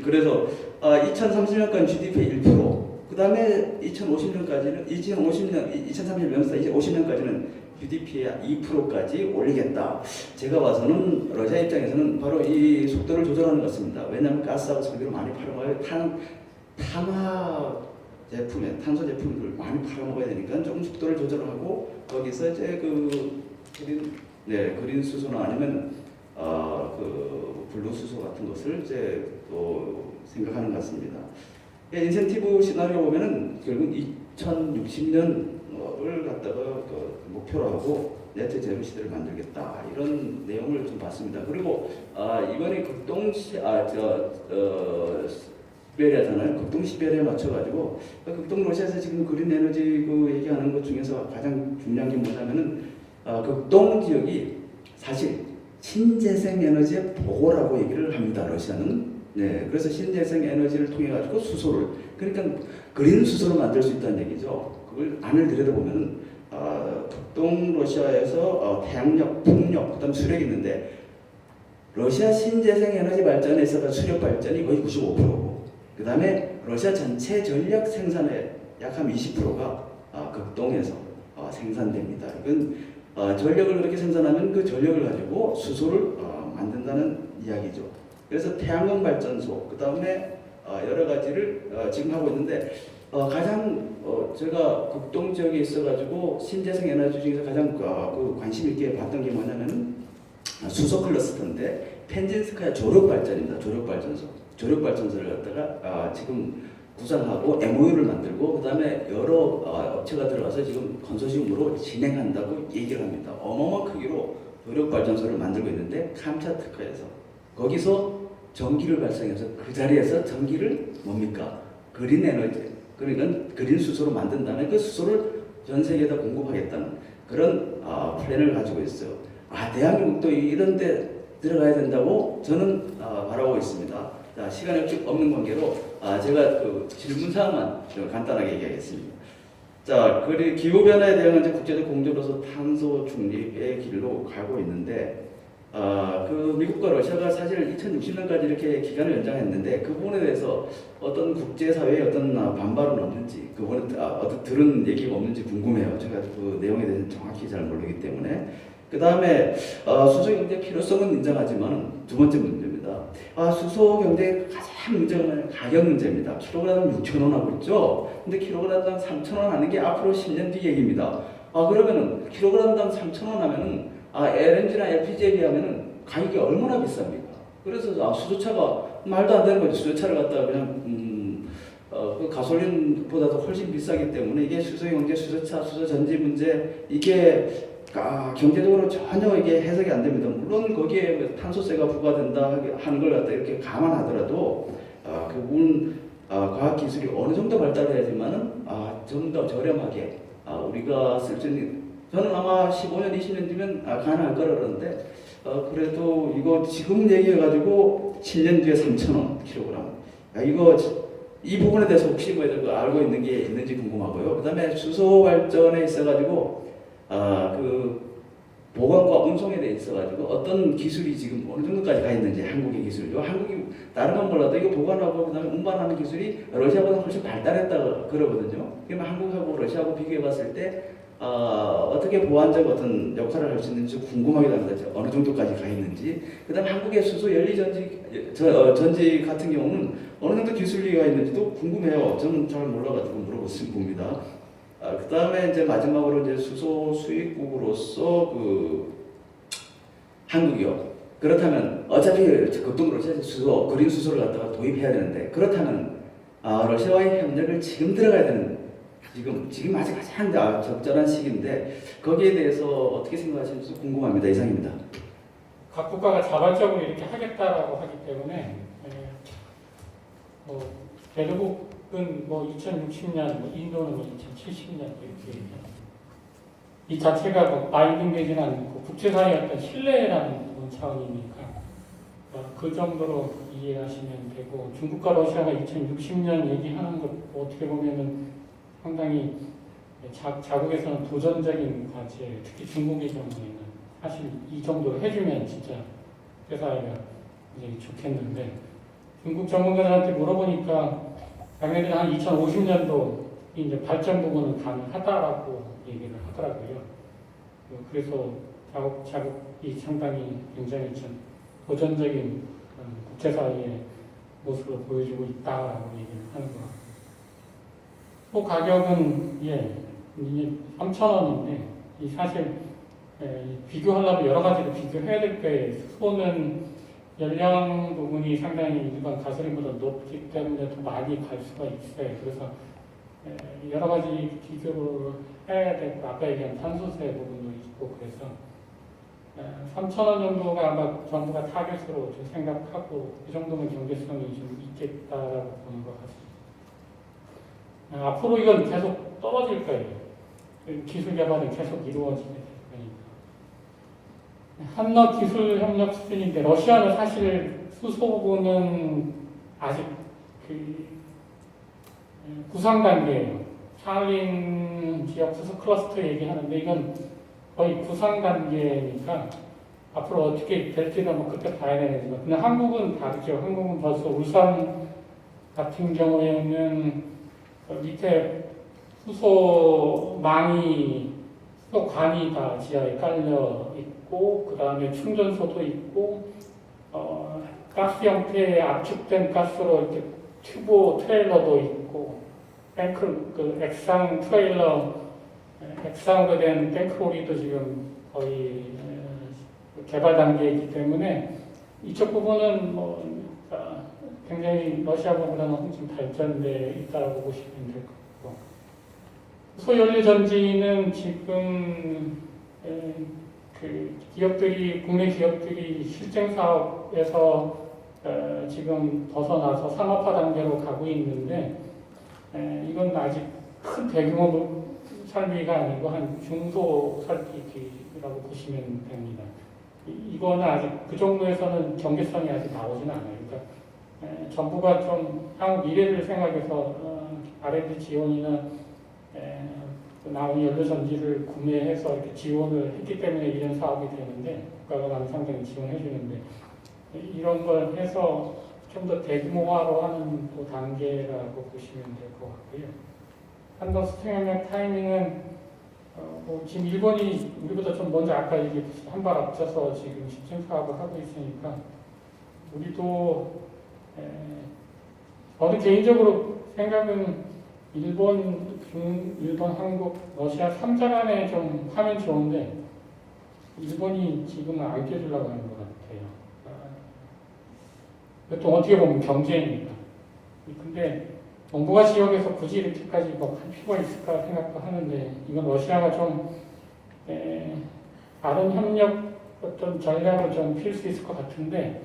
그래서 2030년까지 GDP의 1%, 그 다음에 2030년까지는 이제 50년까지는 GDP의 2%까지 올리겠다. 제가 봐서는 러시아 입장에서는 바로 이 속도를 조절하는 것 같습니다. 왜냐하면 가스하고 석유를 많이 팔아먹어요. 탄화 제품에 탄소 제품들을 많이 팔아먹어야 되니까 조금 속도를 조절하고 거기서 이제 그린 수소나 아니면 그 블루 수소 같은 것을 이제 또 생각하는 것 같습니다. 인센티브 시나리오 보면은 결국 2060년을 갖다가 목표로 하고 네트 제로 시대를 만들겠다 이런 내용을 좀 봤습니다. 그리고 이번에 시베리아잖아요. 극동 시베리아에 맞춰가지고 극동 러시아에서 지금 그린 에너지 얘기하는 것 중에서 가장 중요한 게 뭐냐면은 극동 지역이 사실 신재생 에너지의 보고라고 얘기를 합니다. 러시아는. 네, 그래서 신재생 에너지를 통해 가지고 수소를 그러니까 그린 수소를 만들 수 있다는 얘기죠. 그걸 안을 들여다보면은 북동 러시아에서 태양력, 풍력, 그다음 수력이 있는데 러시아 신재생 에너지 발전에 있어서 수력 발전이 거의 95%고 그다음에 러시아 전체 전력 생산의 약 한 20%가 극동에서 생산됩니다. 이건 전력을 그렇게 생산하면 그 전력을 가지고 수소를 만든다는 이야기죠. 그래서 태양광 발전소, 그 다음에 여러 가지를 지금 하고 있는데 가장 제가 극동 지역에 있어가지고 신재생 에너지 중에서 가장 관심 있게 봤던 게 뭐냐면은 수소 클러스터인데 펜진스카야 조력 발전입니다. 조력 발전소. 조력 발전소를 갖다가 지금 구상하고 MOU를 만들고 그 다음에 여러 업체가 들어가서 지금 컨소시엄으로 진행한다고 얘기를 합니다. 어마어마한 크기로 조력 발전소를 만들고 있는데 캄차트카에서 거기서 전기를 발생해서 그 자리에서 전기를 뭡니까? 그린 에너지, 그러니까 그린 수소로 만든 다음에 그 수소를 전 세계에다 공급하겠다는 그런 플랜을 가지고 있어요. 대한민국도 이런 데 들어가야 된다고 저는 바라고 있습니다. 자, 시간이 없는 관계로 제가 그 질문 사항만 좀 간단하게 얘기하겠습니다. 자, 그리고 기후변화에 대한 이제 국제적 공조로서 탄소 중립의 길로 가고 있는데 그 미국과 러시아가 사실 2060년까지 이렇게 기간을 연장했는데 그 부분에 대해서 어떤 국제사회의 어떤 반발은 없는지 그 부분에 어떤 들은 얘기가 없는지 궁금해요. 제가 그 내용에 대해서 정확히 잘 모르기 때문에. 그 다음에 수소 경제 필요성은 인정하지만 두 번째 문제입니다. 수소 경제의 가장 문제가 뭐냐면 가격 문제입니다. 킬로그램 6,000원 하고 있죠. 근데 킬로그램당 3,000원 하는 게 앞으로 10년 뒤 얘기입니다. 그러면은 킬로그램당 3,000원 하면은 LNG나 LPG에 비하면은 가격이 얼마나 비쌉니까? 그래서 수소차가 말도 안 되는 거죠. 수소차를 갖다가 그냥 그 가솔린보다도 훨씬 비싸기 때문에 이게 수소 경제, 수소차, 수소 전지 문제 이게 경제적으로 전혀 이게 해석이 안 됩니다. 물론 거기에 탄소세가 부과된다 하는 걸 갖다 이렇게 감안하더라도 그 부분 과학 기술이 어느 정도 발달해야지만은 좀 더 저렴하게 우리가 쓸 수 있는 저는 아마 15년, 20년 뒤면 가능할 거라 그러는데 그래도 이거 지금 얘기해가지고 7년 뒤에 3,000원 킬로그램. 이거 이 부분에 대해서 혹시 뭐 알고 있는 게 있는지 궁금하고요. 그다음에 수소 발전에 있어가지고 그 보관과 운송에 대해 있어가지고 어떤 기술이 지금 어느 정도까지 가 있는지 한국의 기술요. 한국이 다른 건 몰라도 이거 보관하고 그다음에 운반하는 기술이 러시아보다 훨씬 발달했다고 그러거든요. 그러면 한국하고 러시아하고 비교해봤을 때 어떻게 보완적 어떤 역할을 할 수 있는지 궁금하기도 합니다. 어느 정도까지 가 있는지. 그다음에 한국의 수소 연리 전지 같은 경우는 어느 정도 기술리가 있는지도 궁금해요. 저는 잘 몰라가지고 물어봅니다. 그다음에 이제 마지막으로 이제 수소 수입국으로서 그 한국이요. 그렇다면 어차피 극동 러시아 수소 그린 수소를 갖다가 도입해야 되는데 그렇다면 러시아와의 협력을 지금 들어가야 되는 지금 아직 가장 적절한 시기인데 거기에 대해서 어떻게 생각하시는지 궁금합니다. 이상입니다. 각 국가가 자발적으로 이렇게 하겠다라고 하기 때문에 뭐 대륙은 뭐 2060년, 뭐 인도는 뭐 2070년 이렇게 얘기합니다. 이 자체가 뭐 바인딩되지는 않고 국제사회의 어떤 신뢰라는 그런 차원이니까 그 정도로 이해하시면 되고, 중국과 러시아가 2060년 얘기하는 것 어떻게 보면은 상당히 자국에서는 도전적인 과제, 특히 중국의 경우에는 사실 이 정도 해주면 진짜 국제사회가 굉장히 좋겠는데, 중국 전문가들한테 물어보니까 자기네들이 한 2050년도 이제 발전 부분은 가능하다라고 얘기를 하더라고요. 그래서 자국이 상당히 굉장히 좀 도전적인 국제사회의 모습을 보여주고 있다라고 얘기를 하는 것 같아요. 소 가격은 이제 3,000원인데 이 사실 비교하려면 여러 가지로 비교해야 될 거예요. 소는 연령 부분이 상당히 일반 가솔린보다 높기 때문에 더 많이 갈 수가 있어요. 그래서 여러 가지 비교를 해야 되고, 아까 얘기한 탄소세 부분도 있고, 그래서 3,000원 정도가 아마 정부가 타겟으로 좀 생각하고, 그 정도면 경제성이 좀 있겠다라고 보는 것 같습니다. 앞으로 이건 계속 떨어질 거예요. 기술 개발은 계속 이루어지게 될 거니까. 한러 기술 협력 수준인데, 러시아는 사실 수소 부분은 아직 구상 단계예요. 사할린 지역 수소 클러스터 얘기하는데 이건 거의 구상 단계니까 앞으로 어떻게 될지는 뭐 그때 봐야 되겠지만, 근데 한국은 다르죠. 한국은 벌써 울산 같은 경우에는 밑에 수소망이, 수소관이 다 지하에 깔려 있고, 그 다음에 충전소도 있고, 가스 형태의 압축된 가스로 이렇게 튜브 트레일러도 있고, 액상 트레일러, 액상으로 된 탱크로리도 지금 거의 개발 단계에 있기 때문에 이쪽 부분은 뭐 굉장히 러시아보다는 좀 발전돼 있다고 보시면 될 것 같고, 소연료 전지는 지금 그 기업들이, 국내 기업들이 실증 사업에서 지금 벗어나서 상업화 단계로 가고 있는데, 이건 아직 큰 대규모 설비가 아니고 한 중소 설비라고 보시면 됩니다. 이거는 아직 그 정도에서는 경제성이 아직 나오지는 않아요. 그러니까 정부가 좀 향후 미래를 생각해서 R&D 지원이나 나온 연료 전지를 구매해서 이렇게 지원을 했기 때문에 이런 사업이 되는데, 국가가 상당히 지원해 주는데, 이런 걸 해서 좀 더 대규모화로 하는 또 단계라고 보시면 될 것 같고요. 한번 수평협력 타이밍은 뭐 지금 일본이 우리보다 좀 먼저, 아까 얘기했듯이 한 발 앞서서 지금 실증 사업을 하고 있으니까 우리도 저는 개인적으로 생각은 일본, 한국, 러시아 3자 간에 좀 하면 좋은데 일본이 지금은 안 껴주려고 하는 것 같아요. 또 어떻게 보면 경쟁이니까. 근데 동북아 지역에서 굳이 이렇게까지 뭐 할 필요가 있을까 생각도 하는데, 이건 러시아가 좀 다른 협력 어떤 전략을 좀 필 수 있을 것 같은데,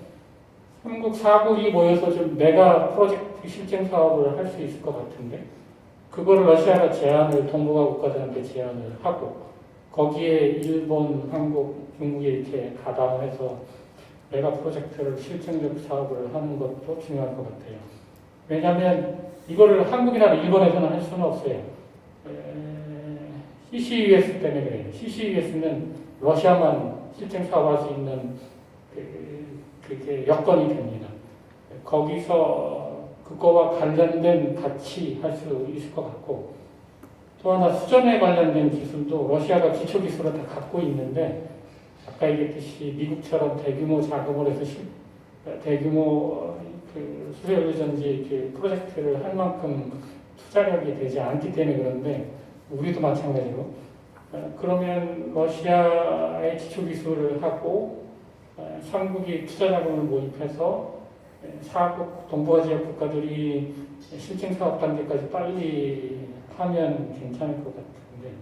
3국 4국이 모여서 좀 메가 프로젝트 실증 사업을 할 수 있을 것 같은데, 그거를 러시아가 제안을, 동북아 국가들한테 제안을 하고, 거기에 일본, 한국, 중국이 이렇게 가담해서 메가 프로젝트를 실증적 사업을 하는 것도 중요할 것 같아요. 왜냐하면 이거를 한국이나 일본에서는 할 수는 없어요. CCUS 때문에 그래요. CCUS는 러시아만 실증 사업할 수 있는 그게 여건이 됩니다. 거기서 그거와 관련된 같이 할 수 있을 것 같고, 또 하나 수전에 관련된 기술도 러시아가 기초 기술을 다 갖고 있는데, 아까 얘기했듯이 미국처럼 대규모 자금을 해서 대규모 그 수소연료 전지 프로젝트를 할 만큼 투자력이 되지 않기 때문에 그런데, 우리도 마찬가지로 그러면 러시아의 기초 기술을 하고 3국이 투자 자금을 모집해서 4국 동북아 지역 국가들이 실증 사업 단계까지 빨리 하면 괜찮을 것 같은데,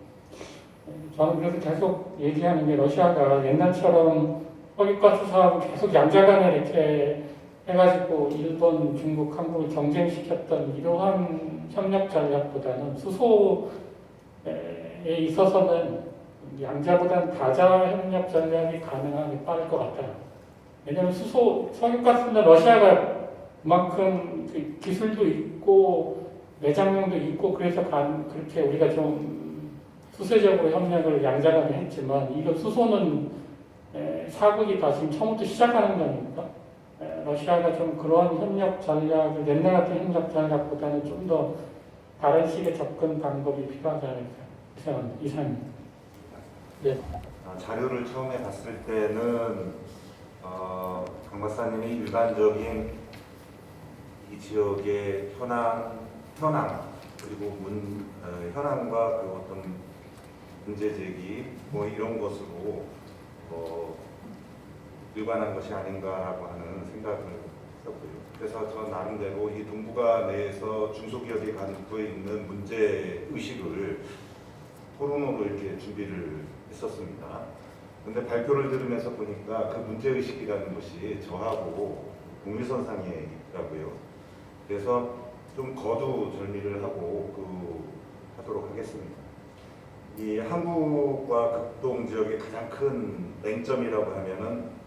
저는 그래서 계속 얘기하는 게, 러시아가 옛날처럼 석유가스 사업을 계속 양자간에 이렇게 해가지고 일본, 중국, 한국을 경쟁시켰던 이러한 협력 전략보다는 수소에 있어서는 양자보다는 다자 협력 전략이 가능하게 빠를 것 같아요. 왜냐하면 석유가스는 러시아가 그만큼 그 기술도 있고 매장량도 있고 그래서 그렇게 우리가 좀 수세적으로 협력을 양자간에 했지만 이거 수소는 사국이 다 지금 처음부터 시작하는 거니까 러시아가 좀 그런 협력 전략을 옛날 같은 협력 전략보다는 좀 더 다른 식의 접근 방법이 필요하지 않을까 이상입니다. 자료를 처음에 봤을 때는 강 박사님이 일반적인 이 지역의 현황 그리고 현황과 그 어떤 문제 제기 뭐 이런 것으로 일관한 것이 아닌가라고 하는 생각을 했었고요. 그래서 저 나름대로 이 동북아 내에서 중소기업이 가지고 있는 문제 의식을 토론으로 이렇게 준비를 했었습니다. 근데 발표를 들으면서 보니까 그 문제 의식이라는 것이 저하고 동일선상에 있더라고요. 그래서 좀 거두절미를 하고 하도록 하겠습니다. 이 한국과 극동 지역의 가장 큰 맹점이라고 하면은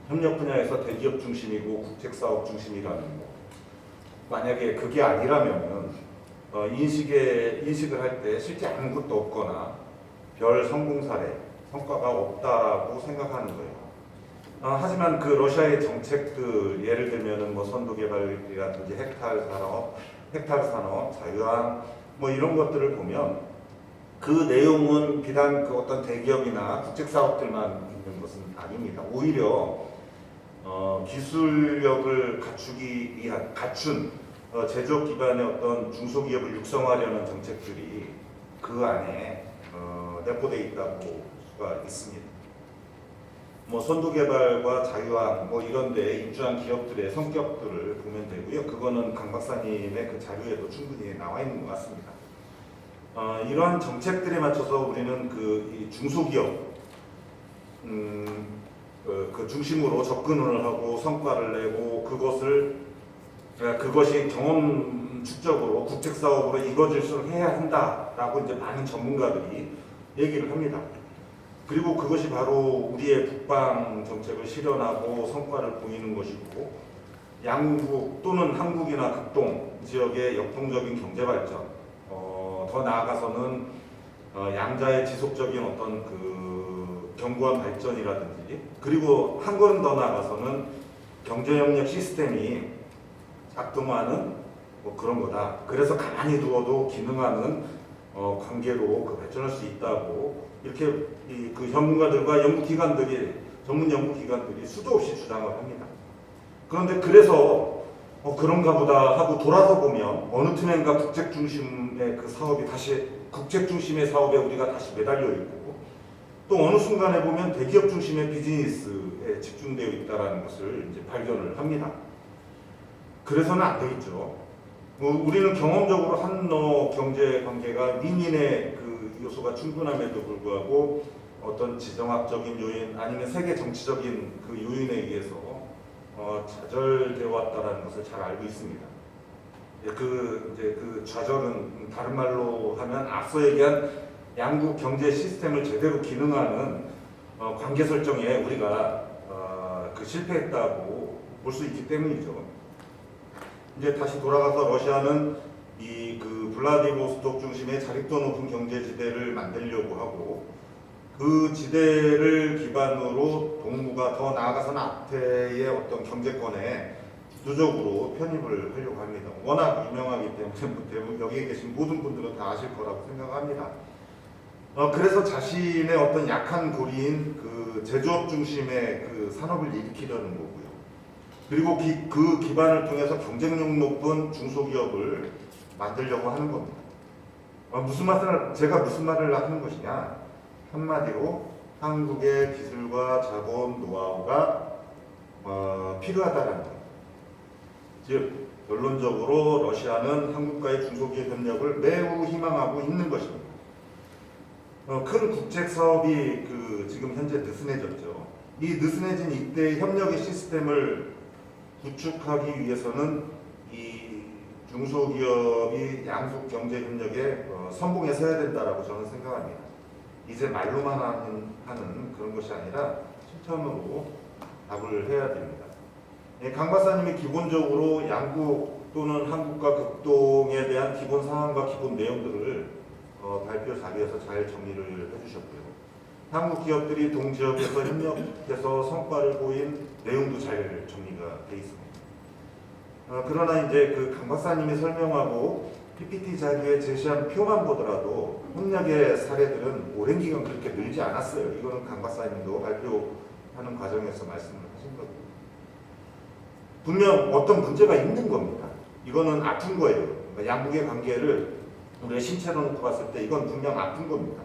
협력 분야에서 대기업 중심이고 국책사업 중심이라는 거. 만약에 그게 아니라면은 인식을 할 때 실제 아무것도 없거나 별 성공 사례, 성과가 없다라고 생각하는 거예요. 하지만 그 러시아의 정책들 예를 들면은 뭐 선도 개발이라든지 헥타르 산업, 자유항 뭐 이런 것들을 보면 그 내용은 비단 그 어떤 대기업이나 국책 사업들만 있는 것은 아닙니다. 오히려 기술력을 갖춘 제조업 기반의 어떤 중소기업을 육성하려는 정책들이 그 안에 내포되어 있다고 볼 수가 있습니다. 뭐 선도개발과 자유항 뭐 이런 데 입주한 기업들의 성격들을 보면 되고요. 그거는 강 박사님의 그 자료에도 충분히 나와 있는 것 같습니다. 이러한 정책들에 맞춰서 우리는 이 중소기업 그 중심으로 접근을 하고 성과를 내고 그것이 경험 축적으로 국책 사업으로 이루어질수록 해야 한다라고 이제 많은 전문가들이 얘기를 합니다. 그리고 그것이 바로 우리의 북방 정책을 실현하고 성과를 보이는 것이고 양국 또는 한국이나 극동 지역의 역동적인 경제 발전, 더 나아가서는 양자의 지속적인 어떤 그 견고한 발전이라든지 그리고 한 걸음 더 나아가서는 경제협력 시스템이 작동하는 뭐 그런 거다. 그래서 가만히 두어도 기능하는 관계로 발전할 수 있다고 이렇게 그 전문가들과 전문 연구기관들이 수도 없이 주장을 합니다. 그런데 그래서 그런가 보다 하고 돌아서 보면 어느 틈엔가 국책 중심의 그 사업이 다시 국책 중심의 사업에 우리가 다시 매달려 있고 또 어느 순간에 보면 대기업 중심의 비즈니스에 집중되어 있다는 것을 이제 발견을 합니다. 그래서는 안 되겠죠. 우리는 경험적으로 한러 경제 관계가 민인의 그 요소가 충분함에도 불구하고 어떤 지정학적인 요인 아니면 세계 정치적인 그 요인에 의해서 좌절되어 왔다는 것을 잘 알고 있습니다. 그 좌절은 다른 말로 하면 앞서 얘기한 양국 경제 시스템을 제대로 기능하는 관계 설정에 우리가 실패했다고 볼 수 있기 때문이죠. 이제 다시 돌아가서 러시아는 그 블라디보스톡 중심의 자립도 높은 경제지대를 만들려고 하고 그 지대를 기반으로 동북아 더 나아가서는 앞태의 어떤 경제권에 주도적으로 편입을 하려고 합니다. 워낙 유명하기 때문에 대부분 여기에 계신 모든 분들은 다 아실 거라고 생각합니다. 그래서 자신의 어떤 약한 고리인 그 제조업 중심의 그 산업을 일으키려는 거고요. 그리고 그 기반을 통해서 경쟁력 높은 중소기업을 만들려고 하는 겁니다. 제가 무슨 말을 하는 것이냐? 한마디로 한국의 기술과 자본, 노하우가 필요하다는 것. 즉 결론적으로 러시아는 한국과의 중소기업 협력을 매우 희망하고 있는 것입니다. 큰 국책 사업이 지금 현재 느슨해졌죠. 이 느슨해진 이때 협력의 시스템을 구축하기 위해서는 이 중소기업이 양국 경제 협력에 선봉에 서야 된다라고 저는 생각합니다. 이제 말로만 하는 그런 것이 아니라 실천으로 답을 해야 됩니다. 강 박사님이 기본적으로 양국 또는 한국과 극동에 대한 기본 상황과 기본 내용들을 발표 자리에서 잘 정리를 해주셨고요. 한국 기업들이 동지역에서 협력해서 성과를 보인 내용도 잘 정리가 돼 있습니다. 그러나 이제 그 강 박사님이 설명하고 PPT 자리에 제시한 표만 보더라도 협력의 사례들은 오랜 기간 그렇게 늘지 않았어요. 이거는 강 박사님도 발표하는 과정에서 말씀을 하신 거고, 분명 어떤 문제가 있는 겁니다. 이거는 아픈 거예요. 그러니까 양국의 관계를 우리가 신체로 놓고 봤을 때 이건 분명 아픈 겁니다.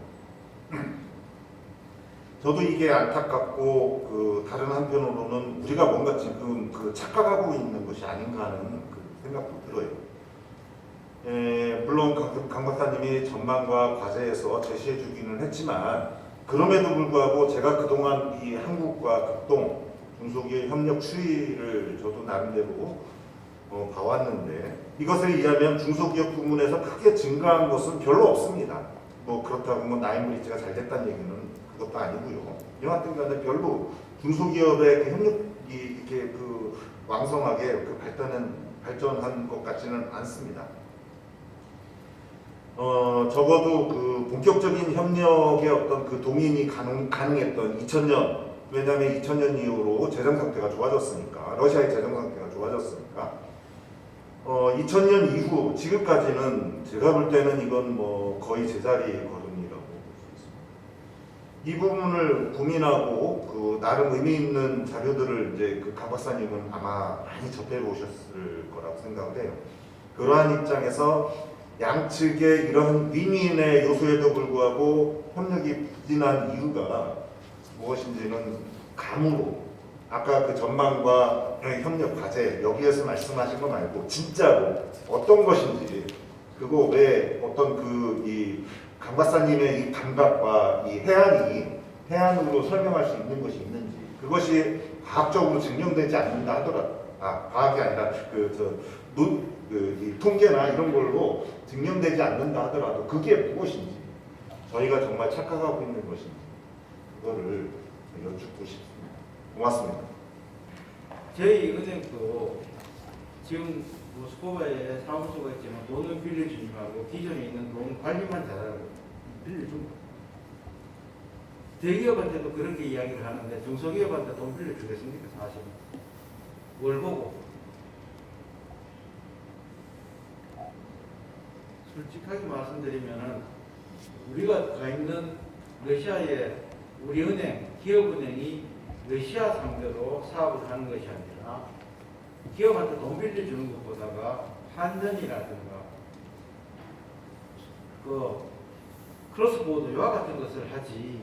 저도 이게 안타깝고 그 다른 한편으로는 우리가 뭔가 지금 그 착각하고 있는 것이 아닌가 하는 그 생각도 들어요. 물론 강 박사님이 전망과 과제에서 제시해 주기는 했지만 그럼에도 불구하고 제가 그동안 이 한국과 극동 중소기업 협력 추이를 저도 나름대로 봐왔는데 이것을 이해하면 중소기업 부문에서 크게 증가한 것은 별로 없습니다. 뭐 그렇다고 뭐 나인브리지가 잘 됐다는 얘기는 그것도 아니고요. 여하튼 간에 별로 중소기업의 그 협력이 이렇게 그 왕성하게 그 발전한 것 같지는 않습니다. 적어도 그 본격적인 협력의 어떤 그 동인이 가능했던 2000년, 왜냐하면 2000년 이후로 재정 상태가 좋아졌으니까, 러시아의 재정 상태가 좋아졌으니까, 2000년 이후 지금까지는 제가 볼 때는 이건 뭐 거의 제자리 걸음이라고 볼 수 있습니다. 이 부분을 고민하고 그 나름 의미 있는 자료들을 이제 그 강 박사님은 아마 많이 접해 보셨을 거라고 생각을 해요. 그러한 입장에서 양측의 이런 윈윈의 요소에도 불구하고 협력이 부진한 이유가 무엇인지는 감으로 아까 그 전망과 협력 과제 여기에서 말씀하신 거 말고 진짜로 어떤 것인지 그거 왜 어떤 그 이 강 박사님의 이 감각과 이 해안으로 설명할 수 있는 것이 있는지 그것이 과학적으로 증명되지 않는다 하더라도 과학이 아니라 이 통계나 이런 걸로 증명되지 않는다 하더라도 그게 무엇인지 저희가 정말 착각하고 있는 것인지 그거를 여쭙고 싶습니다. 고맙습니다. 저희 은행도 지금 모스크바에 사무소가 있지만 돈을 빌려주지 말고 기존에 있는 돈 관리만 잘하고 빌려줍니다. 대기업한테도 그런 게 이야기를 하는데 중소기업한테 돈 빌려주겠습니까? 사실 뭘 보고 솔직하게 말씀드리면 우리가 가 있는 러시아의 우리 은행, 기업은행이 러시아 상대로 사업을 하는 것이 아니라 기업한테 돈 빌려주는 것보다가 환전이라든가 그 크로스보드 요와 같은 것을 하지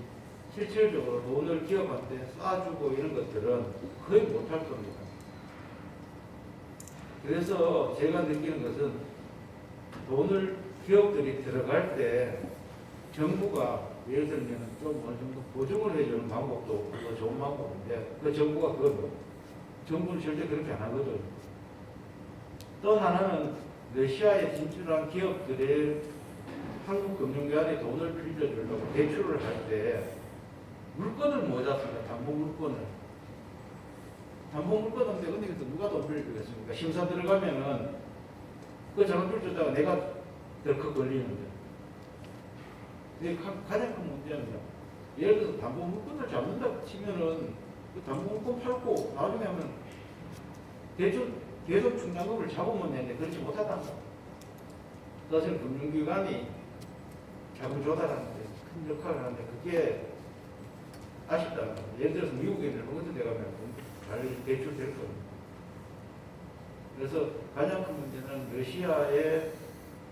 실질적으로 돈을 기업한테 쏴주고 이런 것들은 거의 못할 겁니다. 그래서 제가 느끼는 것은 돈을 기업들이 들어갈 때 정부가 예를 들면 좀 어느 정도 보증을 해주는 방법도 그거 좋은 방법인데 그 정부가 그거 정부는 절대 그렇게 안 하거든. 또 하나는 러시아에 진출한 기업들의 한국 금융기관에 돈을 빌려주려고 대출을 할 때 물건을 못 잡습니다. 담보 물건을. 담보 물건 없는데 은행에서 누가 돈 빌려주겠습니까? 심사 들어가면은 그 잘못 빌려줬다가 내가 덜컥 걸리는데. 이게 가장 큰 문제입니다. 예를 들어서 담보 물건을 잡는다고 치면은 그 담보 물건 팔고 나중에 하면 대출 계속 충당금을 잡으면 되는데 그렇지 못하다는 거. 사실 금융기관이 자금 조달하는 데 큰 역할을 하는데 그게 아쉽다는 거예요. 예를 들어서 미국에 있는 어떤 데 가면 잘 대출될 겁니다. 그래서 가장 큰 문제는 러시아의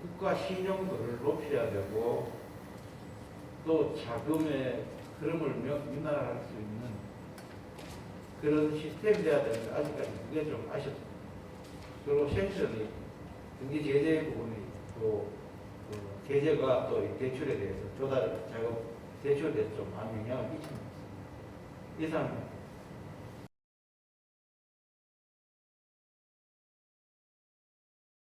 국가 신용도를 높여야 되고 또 자금의 흐름을 민감할 수 있는 그런 시스템이 돼야 되는데 아직까지 그게 좀 아쉽습니다. 그리고 쉔션이 경기 제재 부분이 또 제재가 또 대출에 대해서 조달 작업 대출에 대해서 좀 많은 영향을 미칩니다. 이상